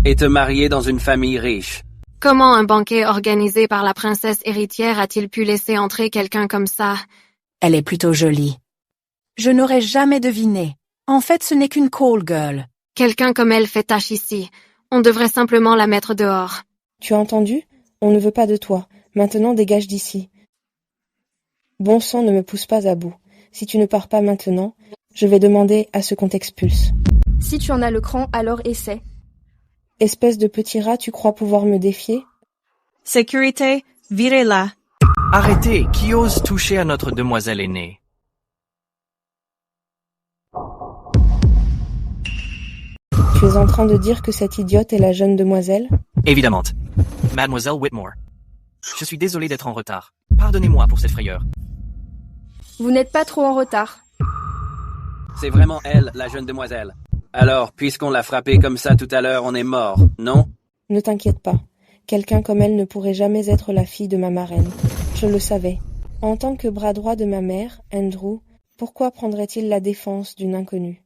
Speaker 24: et te marier dans une famille riche.
Speaker 15: Comment un banquet organisé par la princesse héritière a-t-il pu laisser entrer quelqu'un comme ça?
Speaker 14: Elle est plutôt jolie. Je n'aurais jamais deviné. En fait, ce n'est qu'une call girl.
Speaker 15: Quelqu'un comme elle fait tâche ici. On devrait simplement la mettre dehors.
Speaker 20: Tu as entendu? On ne veut pas de toi. Maintenant, dégage d'ici. Bon sang, ne me pousse pas à bout. Si tu ne pars pas maintenant, je vais demander à ce qu'on t'expulse.
Speaker 3: Si tu en as le cran, alors essaie.
Speaker 20: Espèce de petit rat, tu crois pouvoir me défier?
Speaker 7: Sécurité, virez-la.
Speaker 5: Arrêtez, qui ose toucher à notre demoiselle aînée?
Speaker 20: Tu es en train de dire que cette idiote est la jeune demoiselle?
Speaker 5: Évidemment. Mademoiselle Whitmore. Je suis désolé d'être en retard. Pardonnez-moi pour cette frayeur.
Speaker 3: Vous n'êtes pas trop en retard.
Speaker 24: C'est vraiment elle, la jeune demoiselle. Alors, puisqu'on l'a frappée comme ça tout à l'heure, on est mort, non?
Speaker 20: Ne t'inquiète pas. Quelqu'un comme elle ne pourrait jamais être la fille de ma marraine. Je le savais. En tant que bras droit de ma mère, Andrew, pourquoi prendrait-il la défense d'une inconnue?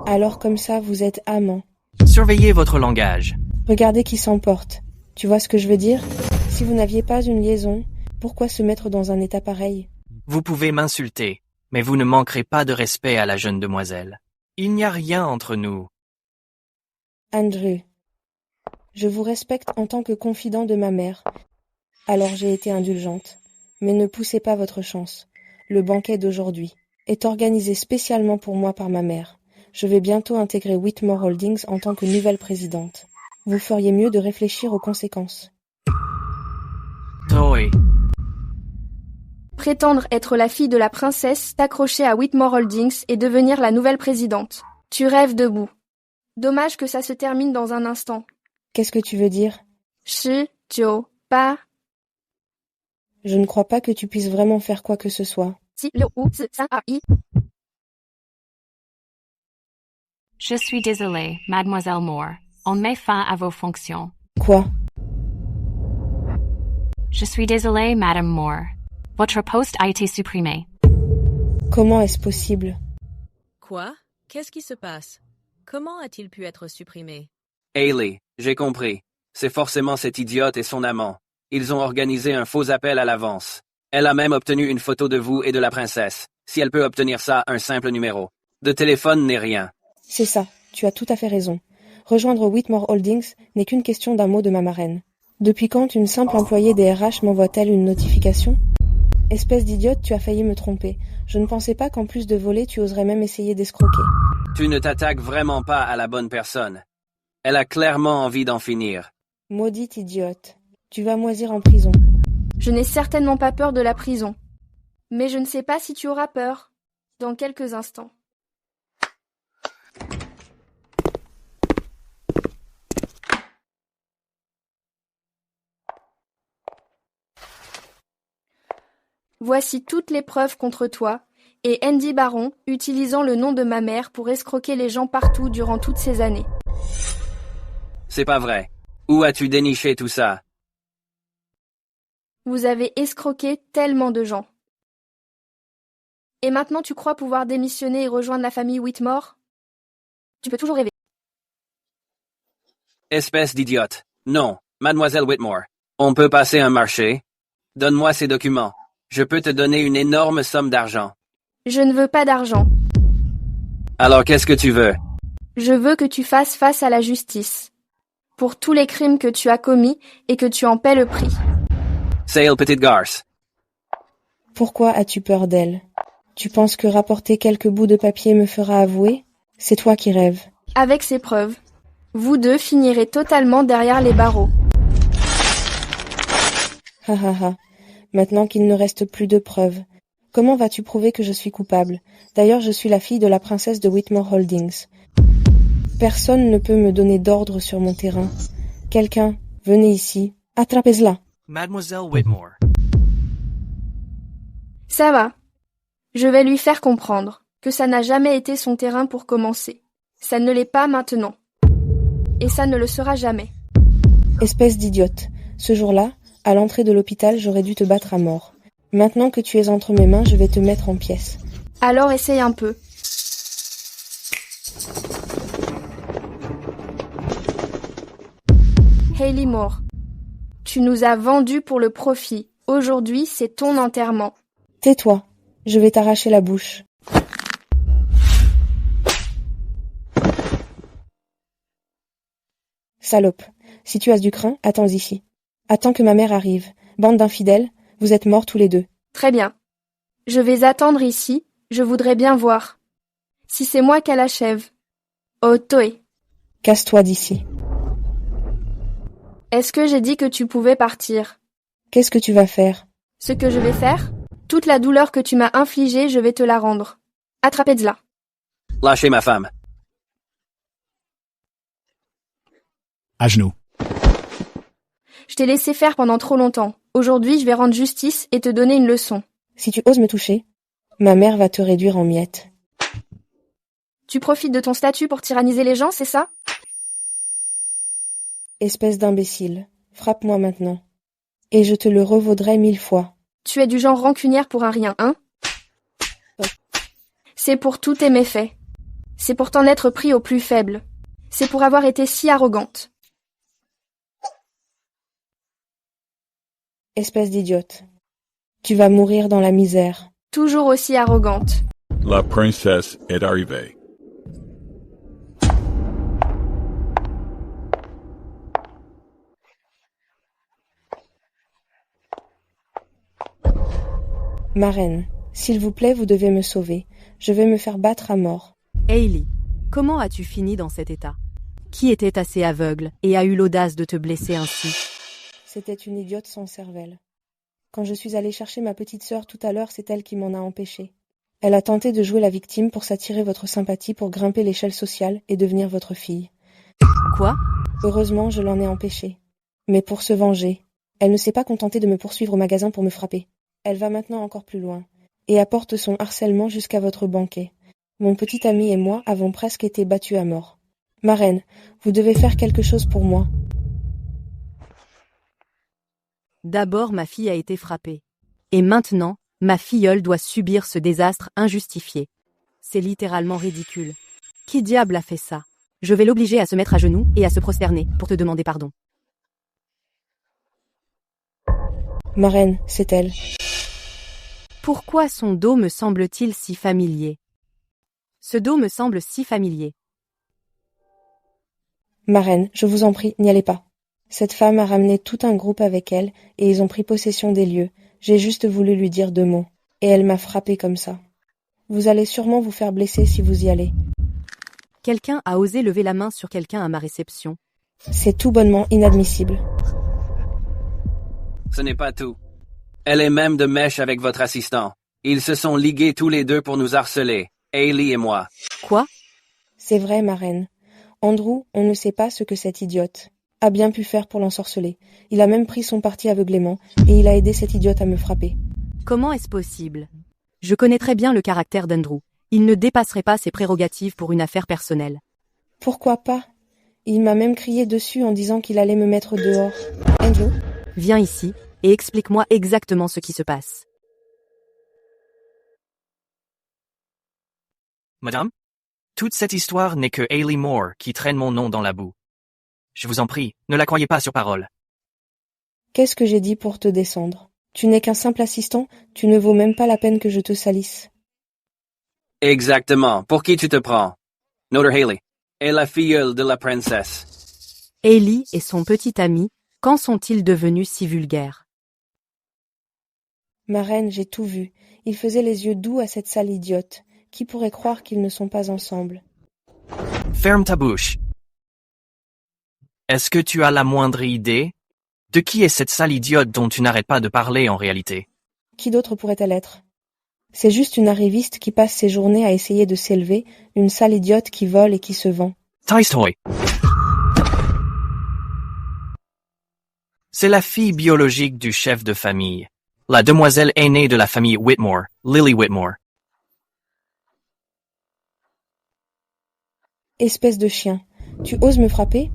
Speaker 20: Alors comme ça, vous êtes amants.
Speaker 5: Surveillez votre langage.
Speaker 20: Regardez qui s'emporte. Tu vois ce que je veux dire? Si vous n'aviez pas une liaison, pourquoi se mettre dans un état pareil?
Speaker 5: Vous pouvez m'insulter, mais vous ne manquerez pas de respect à la jeune demoiselle. Il n'y a rien entre nous.
Speaker 20: Andrew, je vous respecte en tant que confident de ma mère. Alors j'ai été indulgente. Mais ne poussez pas votre chance. Le banquet d'aujourd'hui est organisé spécialement pour moi par ma mère. Je vais bientôt intégrer Whitmore Holdings en tant que nouvelle présidente. Vous feriez mieux de réfléchir aux conséquences.
Speaker 5: Toi.
Speaker 3: Prétendre être la fille de la princesse, t'accrocher à Whitmore Holdings et devenir la nouvelle présidente. Tu rêves debout. Dommage que ça se termine dans un instant.
Speaker 20: Qu'est-ce que tu veux dire?
Speaker 3: Pas.
Speaker 20: Je ne crois pas que tu puisses vraiment faire quoi que ce soit.
Speaker 2: Je suis désolée, Mademoiselle Moore. On met fin à vos fonctions.
Speaker 20: Quoi?
Speaker 2: Je suis désolée, Madame Moore.
Speaker 4: Votre post a été supprimé.
Speaker 20: Comment est-ce possible?
Speaker 9: Quoi? Qu'est-ce qui se passe? Comment a-t-il pu être supprimé?
Speaker 24: Hailey, j'ai compris. C'est forcément cet idiote et son amant. Ils ont organisé un faux appel à l'avance. Elle a même obtenu une photo de vous et de la princesse. Si elle peut obtenir ça, un simple numéro de téléphone n'est rien.
Speaker 20: C'est ça, tu as tout à fait raison. Rejoindre Whitmore Holdings n'est qu'une question d'un mot de ma marraine. Depuis quand une simple employée des RH m'envoie-t-elle une notification? Espèce d'idiote, tu as failli me tromper. Je ne pensais pas qu'en plus de voler, tu oserais même essayer d'escroquer.
Speaker 24: Tu ne t'attaques vraiment pas à la bonne personne. Elle a clairement envie d'en finir.
Speaker 20: Maudite idiote. Tu vas moisir en prison.
Speaker 3: Je n'ai certainement pas peur de la prison. Mais je ne sais pas si tu auras peur. Dans quelques instants. Voici toutes les preuves contre toi, et Andy Baron utilisant le nom de ma mère pour escroquer les gens partout durant toutes ces années.
Speaker 24: C'est pas vrai. Où as-tu déniché tout ça?
Speaker 3: Vous avez escroqué tellement de gens. Et maintenant tu crois pouvoir démissionner et rejoindre la famille Whitmore? Tu peux toujours rêver.
Speaker 24: Espèce d'idiote. Non, mademoiselle Whitmore. On peut passer un marché? Donne-moi ces documents. Je peux te donner une énorme somme d'argent.
Speaker 3: Je ne veux pas d'argent.
Speaker 24: Alors qu'est-ce que tu veux?
Speaker 3: Je veux que tu fasses face à la justice. Pour tous les crimes que tu as commis et que tu en paies le prix.
Speaker 24: Sale petite garce.
Speaker 20: Pourquoi as-tu peur d'elle? Tu penses que rapporter quelques bouts de papier me fera avouer? C'est toi qui rêves.
Speaker 3: Avec ces preuves, vous deux finirez totalement derrière les barreaux.
Speaker 20: Ha ha ha. Maintenant qu'il ne reste plus de preuves. Comment vas-tu prouver que je suis coupable? D'ailleurs, je suis la fille de la princesse de Whitmore Holdings. Personne ne peut me donner d'ordre sur mon terrain. Quelqu'un, venez ici. Attrapez-la.
Speaker 5: Mademoiselle Whitmore.
Speaker 3: Ça va. Je vais lui faire comprendre que ça n'a jamais été son terrain pour commencer. Ça ne l'est pas maintenant. Et ça ne le sera jamais.
Speaker 20: Espèce d'idiote. Ce jour-là, à l'entrée de l'hôpital, j'aurais dû te battre à mort. Maintenant que tu es entre mes mains, je vais te mettre en pièces.
Speaker 3: Alors essaye un peu. Hailey Moore, tu nous as vendus pour le profit. Aujourd'hui, c'est ton enterrement.
Speaker 20: Tais-toi, je vais t'arracher la bouche. Salope, si tu as du crin, attends ici. Attends que ma mère arrive. Bande d'infidèles, vous êtes morts tous les deux.
Speaker 3: Très bien. Je vais attendre ici, je voudrais bien voir. Si c'est moi qu'elle achève. Oh, Toé.
Speaker 20: Casse-toi d'ici.
Speaker 3: Est-ce que j'ai dit que tu pouvais partir?
Speaker 20: Qu'est-ce que tu vas faire?
Speaker 3: Ce que je vais faire? Toute la douleur que tu m'as infligée, je vais te la rendre. Attrapez-la.
Speaker 24: Lâchez ma femme.
Speaker 12: À genoux.
Speaker 3: Je t'ai laissé faire pendant trop longtemps. Aujourd'hui, je vais rendre justice et te donner une leçon.
Speaker 20: Si tu oses me toucher, ma mère va te réduire en miettes.
Speaker 3: Tu profites de ton statut pour tyranniser les gens, c'est ça?
Speaker 20: Espèce d'imbécile, frappe-moi maintenant. Et je te le revaudrai 1000 fois.
Speaker 3: Tu es du genre rancunière pour un rien, hein? C'est pour tous tes méfaits. C'est pour t'en être pris au plus faible. C'est pour avoir été si arrogante.
Speaker 20: Espèce d'idiote. Tu vas mourir dans la misère.
Speaker 3: Toujours aussi arrogante.
Speaker 17: La princesse est arrivée.
Speaker 20: Ma reine, s'il vous plaît, vous devez me sauver. Je vais me faire battre à mort.
Speaker 2: Hailey, comment as-tu fini dans cet état? Qui était assez aveugle et a eu l'audace de te blesser ainsi?
Speaker 20: C'était une idiote sans cervelle. Quand je suis allée chercher ma petite sœur tout à l'heure, c'est elle qui m'en a empêché. Elle a tenté de jouer la victime pour s'attirer votre sympathie pour grimper l'échelle sociale et devenir votre fille.
Speaker 2: Quoi?
Speaker 20: Heureusement, je l'en ai empêchée. Mais pour se venger, elle ne s'est pas contentée de me poursuivre au magasin pour me frapper. Elle va maintenant encore plus loin et apporte son harcèlement jusqu'à votre banquet. Mon petit ami et moi avons presque été battus à mort. Ma reine, vous devez faire quelque chose pour moi.
Speaker 2: D'abord ma fille a été frappée. Et maintenant, Ma filleule doit subir ce désastre injustifié. C'est littéralement ridicule. Qui diable a fait ça? Je vais l'obliger à se mettre à genoux et à se prosterner pour te demander pardon.
Speaker 20: Marraine, c'est elle.
Speaker 2: Pourquoi son dos me semble-t-il si familier? Ce dos me semble si familier.
Speaker 20: Marraine, je vous en prie, n'y allez pas. Cette femme a ramené tout un groupe avec elle et ils ont pris possession des lieux. J'ai juste voulu lui dire 2 mots. Et elle m'a frappé comme ça. Vous allez sûrement vous faire blesser si vous y allez.
Speaker 2: Quelqu'un a osé lever la main sur quelqu'un à ma réception.
Speaker 20: C'est tout bonnement inadmissible.
Speaker 24: Ce n'est pas tout. Elle est même de mèche avec votre assistant. Ils se sont ligués tous les deux pour nous harceler, Hailey et moi.
Speaker 2: Quoi?
Speaker 20: C'est vrai, marraine. Andrew, on ne sait pas ce que cet idiote a bien pu faire pour l'ensorceler. Il a même pris son parti aveuglément et il a aidé cet idiote à me frapper.
Speaker 2: Comment est-ce possible? Je connais très bien le caractère d'Andrew. Il ne dépasserait pas ses prérogatives pour une affaire personnelle.
Speaker 20: Pourquoi pas? Il m'a même crié dessus en disant qu'il allait me mettre dehors. Andrew?
Speaker 2: Viens ici et explique-moi exactement ce qui se passe.
Speaker 5: Madame, toute cette histoire n'est que Hailey Moore qui traîne mon nom dans la boue. Je vous en prie, ne la croyez pas sur parole.
Speaker 20: Qu'est-ce que j'ai dit pour te descendre? Tu n'es qu'un simple assistant, tu ne vaux même pas la peine que je te salisse.
Speaker 24: Exactement. Pour qui tu te prends? Notre Hailey est la filleule de la princesse.
Speaker 2: Hailey et son petit ami, quand sont-ils devenus si vulgaires?
Speaker 20: Marraine, j'ai tout vu. Il faisait les yeux doux à cette sale idiote. Qui pourrait croire qu'ils ne sont pas ensemble?
Speaker 5: Ferme ta bouche. Est-ce que tu as la moindre idée? De qui est cette sale idiote dont tu n'arrêtes pas de parler en réalité?
Speaker 20: Qui d'autre pourrait-elle être? C'est juste une arriviste qui passe ses journées à essayer de s'élever, une sale idiote qui vole et qui se vend.
Speaker 5: Tolstoy. C'est la fille biologique du chef de famille, la demoiselle aînée de la famille Whitmore, Lily Whitmore.
Speaker 20: Espèce de chien. Tu oses me frapper?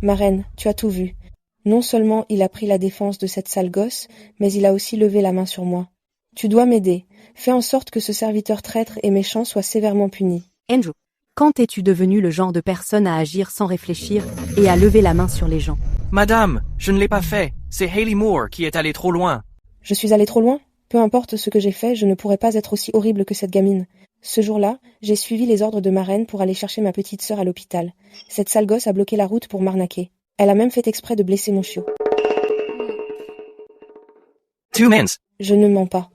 Speaker 20: Marraine, tu as tout vu. Non seulement il a pris la défense de cette sale gosse, mais il a aussi levé la main sur moi. Tu dois m'aider. Fais en sorte que ce serviteur traître et méchant soit sévèrement puni.
Speaker 2: Andrew, quand es-tu devenu le genre de personne à agir sans réfléchir et à lever la main sur les gens?
Speaker 5: Madame, je ne l'ai pas fait. C'est Hailey Moore qui est allée trop loin.
Speaker 20: Je suis allée trop loin? Peu importe ce que j'ai fait, je ne pourrais pas être aussi horrible que cette gamine. Ce jour-là, j'ai suivi les ordres de ma reine pour aller chercher ma petite sœur à l'hôpital. Cette sale gosse a bloqué la route pour m'arnaquer. Elle a même fait exprès de blesser mon chiot. Je ne mens pas.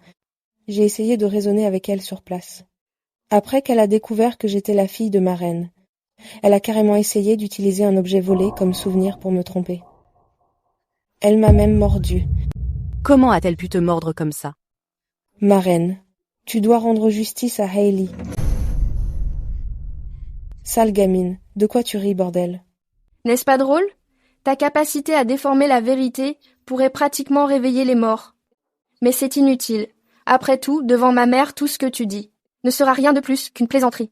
Speaker 20: J'ai essayé de raisonner avec elle sur place. Après qu'elle a découvert que j'étais la fille de ma reine, elle a carrément essayé d'utiliser un objet volé comme souvenir pour me tromper. Elle m'a même mordu.
Speaker 2: Comment a-t-elle pu te mordre comme ça?
Speaker 20: Ma reine, tu dois rendre justice à Hailey. Sale gamine, de quoi tu ris, bordel?
Speaker 3: N'est-ce pas drôle? Ta capacité à déformer la vérité pourrait pratiquement réveiller les morts. Mais c'est inutile. Après tout, devant ma mère, tout ce que tu dis ne sera rien de plus qu'une plaisanterie.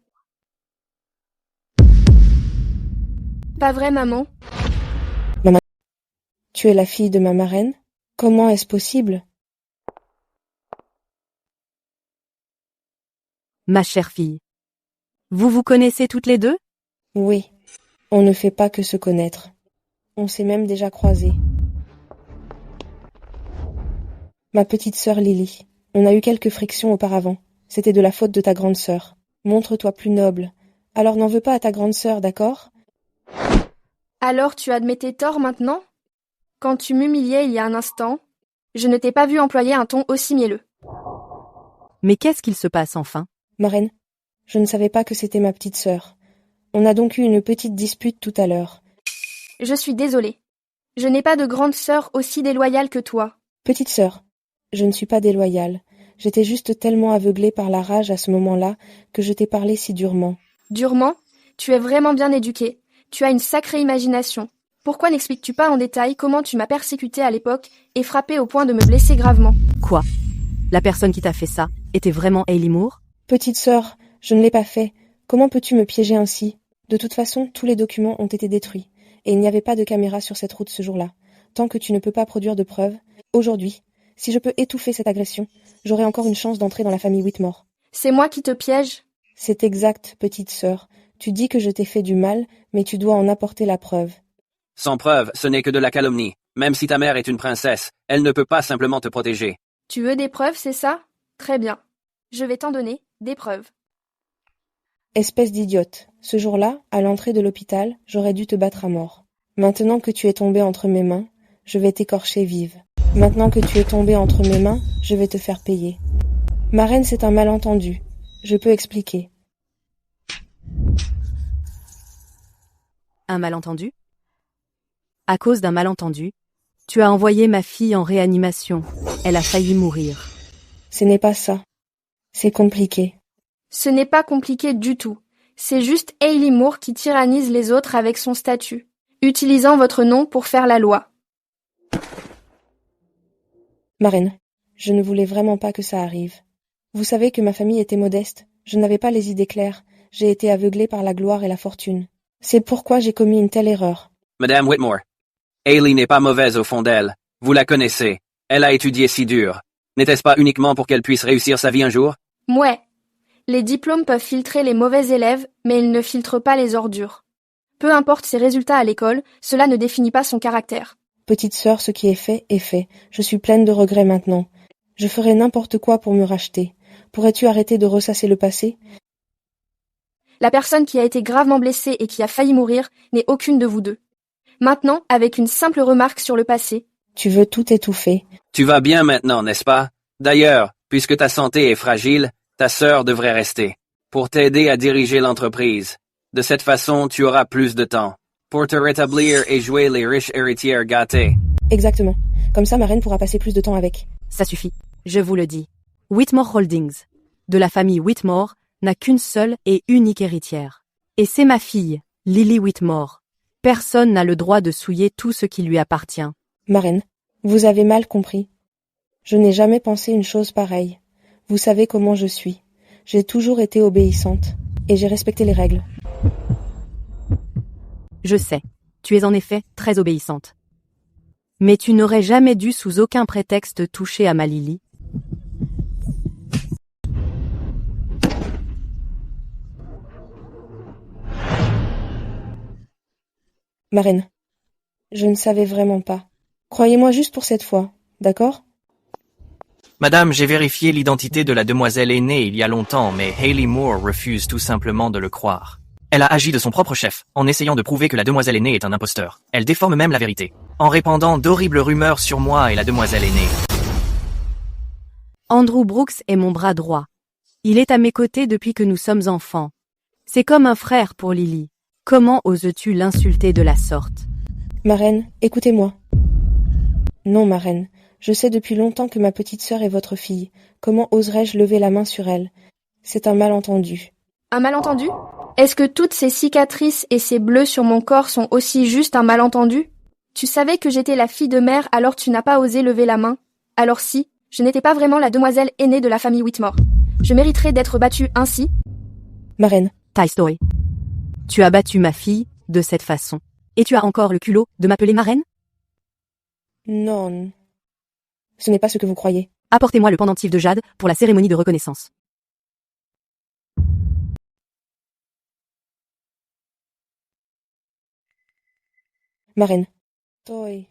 Speaker 3: Pas vrai, maman?
Speaker 20: Maman, tu es la fille de ma marraine? Comment est-ce possible?
Speaker 2: Ma chère fille. Vous vous connaissez toutes les deux?
Speaker 20: Oui. On ne fait pas que se connaître. On s'est même déjà croisés. Ma petite sœur Lily. On a eu quelques frictions auparavant. C'était de la faute de ta grande sœur. Montre-toi plus noble. Alors n'en veux pas à ta grande sœur, d'accord?
Speaker 3: Alors tu admets tes torts maintenant? Quand tu m'humiliais il y a un instant, je ne t'ai pas vu employer un ton aussi mielleux.
Speaker 2: Mais qu'est-ce qu'il se passe enfin?
Speaker 20: Marraine, je ne savais pas que c'était ma petite sœur. On a donc eu une petite dispute tout à l'heure.
Speaker 3: Je suis désolée. Je n'ai pas de grande sœur aussi déloyale que toi.
Speaker 20: Petite sœur, je ne suis pas déloyale. J'étais juste tellement aveuglée par la rage à ce moment-là que je t'ai parlé si durement.
Speaker 3: Durement? Tu es vraiment bien éduquée. Tu as une sacrée imagination. Pourquoi n'expliques-tu pas en détail comment tu m'as persécutée à l'époque et frappée au point de me blesser gravement?
Speaker 2: Quoi? La personne qui t'a fait ça était vraiment Hailey Moore?
Speaker 20: Petite sœur, je ne l'ai pas fait. Comment peux-tu me piéger ainsi? De toute façon, tous les documents ont été détruits. Et il n'y avait pas de caméra sur cette route ce jour-là. Tant que tu ne peux pas produire de preuves, Aujourd'hui, si je peux étouffer cette agression, j'aurai encore une chance d'entrer dans la famille Whitmore.
Speaker 3: C'est moi qui te piège?
Speaker 20: C'est exact, petite sœur. Tu dis que je t'ai fait du mal, mais tu dois en apporter la preuve.
Speaker 24: Sans preuve, ce n'est que de la calomnie. Même si ta mère est une princesse, elle ne peut pas simplement te protéger.
Speaker 3: Tu veux des preuves, c'est ça? Très bien. Je vais t'en donner, des preuves.
Speaker 20: Espèce d'idiote. Ce jour-là, à l'entrée de l'hôpital, j'aurais dû te battre à mort. Maintenant que tu es tombée entre mes mains, je vais t'écorcher vive. Maintenant que tu es tombée entre mes mains, je vais te faire payer. Ma reine, c'est un malentendu. Je peux expliquer.
Speaker 2: Un malentendu? À cause d'un malentendu, tu as envoyé ma fille en réanimation. Elle a failli mourir.
Speaker 20: Ce n'est pas ça. C'est compliqué.
Speaker 3: Ce n'est pas compliqué du tout. C'est juste Hayley Moore qui tyrannise les autres avec son statut, utilisant votre nom pour faire la loi.
Speaker 20: Ma reine, je ne voulais vraiment pas que ça arrive. Vous savez que ma famille était modeste. Je n'avais pas les idées claires. J'ai été aveuglée par la gloire et la fortune. C'est pourquoi j'ai commis une telle erreur.
Speaker 24: Madame Whitmore, Hayley n'est pas mauvaise au fond d'elle. Vous la connaissez. Elle a étudié si dur. N'était-ce pas uniquement pour qu'elle puisse réussir sa vie un jour?
Speaker 3: Mouais. Les diplômes peuvent filtrer les mauvais élèves, mais ils ne filtrent pas les ordures. Peu importe ses résultats à l'école, cela ne définit pas son caractère.
Speaker 20: Petite sœur, ce qui est fait est fait. Je suis pleine de regrets maintenant. Je ferai n'importe quoi pour me racheter. Pourrais-tu arrêter de ressasser le passé?
Speaker 3: La personne qui a été gravement blessée et qui a failli mourir n'est aucune de vous deux. Maintenant, avec une simple remarque sur le passé.
Speaker 20: Tu veux tout étouffer.
Speaker 24: Tu vas bien maintenant, n'est-ce pas? D'ailleurs, puisque ta santé est fragile, ta sœur devrait rester. Pour t'aider à diriger l'entreprise. De cette façon, tu auras plus de temps. Pour te rétablir et jouer les riches héritières gâtées.
Speaker 20: Exactement. Comme ça, ma reine pourra passer plus de temps avec.
Speaker 2: Ça suffit. Je vous le dis. Whitmore Holdings, de la famille Whitmore, n'a qu'une seule et unique héritière. Et c'est ma fille, Lily Whitmore. Personne n'a le droit de souiller tout ce qui lui appartient.
Speaker 20: Ma reine, vous avez mal compris. Je n'ai jamais pensé une chose pareille. Vous savez comment je suis. J'ai toujours été obéissante. Et j'ai respecté les règles.
Speaker 2: Je sais. Tu es en effet très obéissante. Mais tu n'aurais jamais dû sous aucun prétexte toucher à ma Lily.
Speaker 20: Ma reine, je ne savais vraiment pas. Croyez-moi juste pour cette fois, d'accord?
Speaker 5: Madame, j'ai vérifié l'identité de la demoiselle aînée il y a longtemps, mais Hayley Moore refuse tout simplement de le croire. Elle a agi de son propre chef, en essayant de prouver que la demoiselle aînée est un imposteur. Elle déforme même la vérité, en répandant d'horribles rumeurs sur moi et la demoiselle aînée.
Speaker 2: Andrew Brooks est mon bras droit. Il est à mes côtés depuis que nous sommes enfants. C'est comme un frère pour Lily. Comment oses-tu l'insulter de la sorte?
Speaker 20: Ma reine, écoutez-moi. Non, ma reine, je sais depuis longtemps que ma petite sœur est votre fille. Comment oserais-je lever la main sur elle? C'est un malentendu.
Speaker 3: Un malentendu? Est-ce que toutes ces cicatrices et ces bleus sur mon corps sont aussi juste un malentendu? Tu savais que j'étais la fille de mère, alors tu n'as pas osé lever la main? Alors si, je n'étais pas vraiment la demoiselle aînée de la famille Whitmore. Je mériterais d'être battue ainsi?
Speaker 20: Ma reine.
Speaker 2: Ta story. Tu as battu ma fille de cette façon. Et tu as encore le culot de m'appeler ma reine?
Speaker 20: Non. Ce n'est pas ce que vous croyez.
Speaker 2: Apportez-moi le pendentif de jade pour la cérémonie de reconnaissance.
Speaker 20: Ma reine. Toi.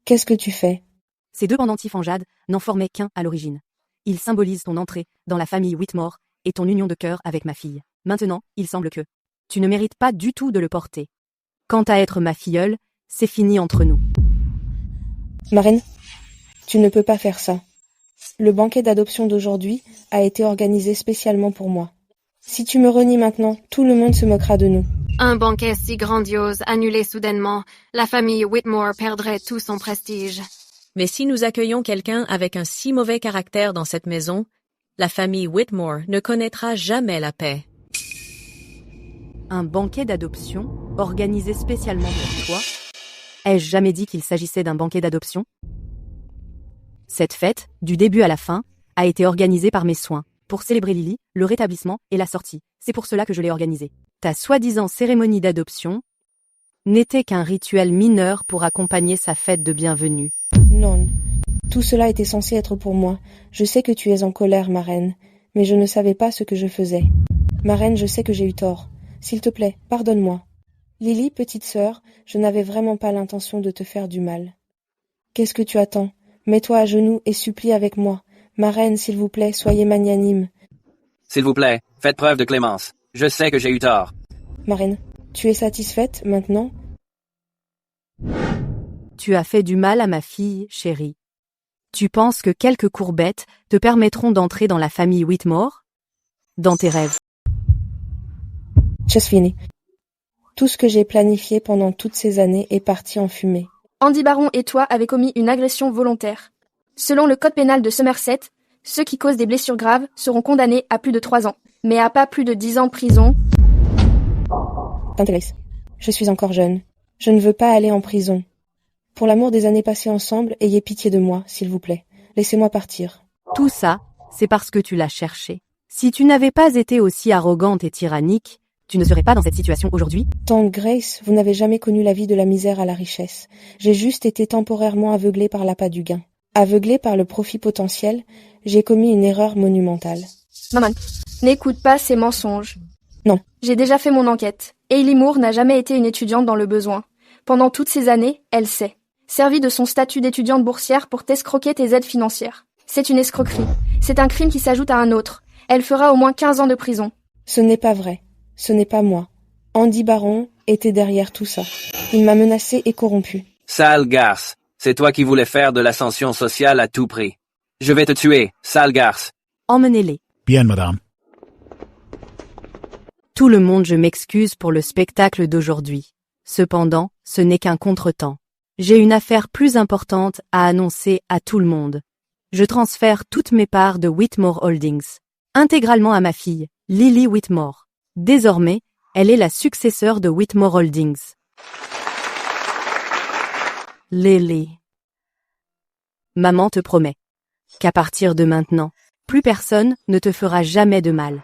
Speaker 20: Qu'est-ce que tu fais?
Speaker 2: Ces deux pendentifs en jade n'en formaient qu'un à l'origine. Ils symbolisent ton entrée dans la famille Whitmore et ton union de cœur avec ma fille. Maintenant, il semble que tu ne mérites pas du tout de le porter. Quant à être ma filleule, c'est fini entre nous.
Speaker 20: Ma reine, tu ne peux pas faire ça. Le banquet d'adoption d'aujourd'hui a été organisé spécialement pour moi. Si tu me renies maintenant, tout le monde se moquera de nous.
Speaker 15: Un banquet si grandiose, annulé soudainement, la famille Whitmore perdrait tout son prestige.
Speaker 9: Mais si nous accueillons quelqu'un avec un si mauvais caractère dans cette maison, la famille Whitmore ne connaîtra jamais la paix.
Speaker 2: Un banquet d'adoption, organisé spécialement pour toi? Ai-je jamais dit qu'il s'agissait d'un banquet d'adoption? Cette fête, du début à la fin, a été organisée par mes soins, pour célébrer Lily, le rétablissement et la sortie. C'est pour cela que je l'ai organisée. Ta soi-disant cérémonie d'adoption n'était qu'un rituel mineur pour accompagner sa fête de bienvenue.
Speaker 20: Non, Tout cela était censé être pour moi. Je sais que tu es en colère, ma reine, mais je ne savais pas ce que je faisais. Ma reine, je sais que j'ai eu tort. S'il te plaît, pardonne-moi. Lily, petite sœur, je n'avais vraiment pas l'intention de te faire du mal. Qu'est-ce que tu attends? Mets-toi à genoux et supplie avec moi. Ma reine, s'il vous plaît, soyez magnanime.
Speaker 24: S'il vous plaît, faites preuve de clémence. Je sais que j'ai eu tort.
Speaker 20: Ma reine, tu es satisfaite maintenant?
Speaker 2: Tu as fait du mal à ma fille, chérie. Tu penses que quelques courbettes te permettront d'entrer dans la famille Whitmore? Dans tes rêves.
Speaker 20: Just fini. Tout ce que j'ai planifié pendant toutes ces années est parti en fumée.
Speaker 3: Andy Baron et toi avez commis une agression volontaire. Selon le code pénal de Somerset, ceux qui causent des blessures graves seront condamnés à plus de 3 ans, mais à pas plus de 10 ans de prison.
Speaker 20: Tante Grace, je suis encore jeune. Je ne veux pas aller en prison. Pour l'amour des années passées ensemble, ayez pitié de moi, s'il vous plaît. Laissez-moi partir.
Speaker 2: Tout ça, c'est parce que tu l'as cherché. Si tu n'avais pas été aussi arrogante et tyrannique, tu ne serais pas dans cette situation aujourd'hui?
Speaker 20: Tante Grace, vous n'avez jamais connu la vie de la misère à la richesse. J'ai juste été temporairement aveuglée par l'appât du gain. Aveuglée par le profit potentiel, j'ai commis une erreur monumentale.
Speaker 3: Maman, n'écoute pas ces mensonges.
Speaker 20: Non.
Speaker 3: J'ai déjà fait mon enquête. Hayley Moore n'a jamais été une étudiante dans le besoin. Pendant toutes ces années, elle s'est servie de son statut d'étudiante boursière pour t'escroquer tes aides financières. C'est une escroquerie. C'est un crime qui s'ajoute à un autre. Elle fera au moins 15 ans de prison.
Speaker 20: Ce n'est pas vrai. Ce n'est pas moi. Andy Baron était derrière tout ça. Il m'a menacé et corrompu.
Speaker 24: Sale garce. C'est toi qui voulais faire de l'ascension sociale à tout prix. Je vais te tuer, sale garce.
Speaker 2: Emmenez-les.
Speaker 12: Bien, madame.
Speaker 2: Tout le monde, je m'excuse pour le spectacle d'aujourd'hui. Cependant, ce n'est qu'un contretemps. J'ai une affaire plus importante à annoncer à tout le monde. Je transfère toutes mes parts de Whitmore Holdings, intégralement à ma fille, Lily Whitmore. Désormais, elle est la successeur de Whitmore Holdings. Lily. Maman te promet qu'à partir de maintenant, plus personne ne te fera jamais de mal.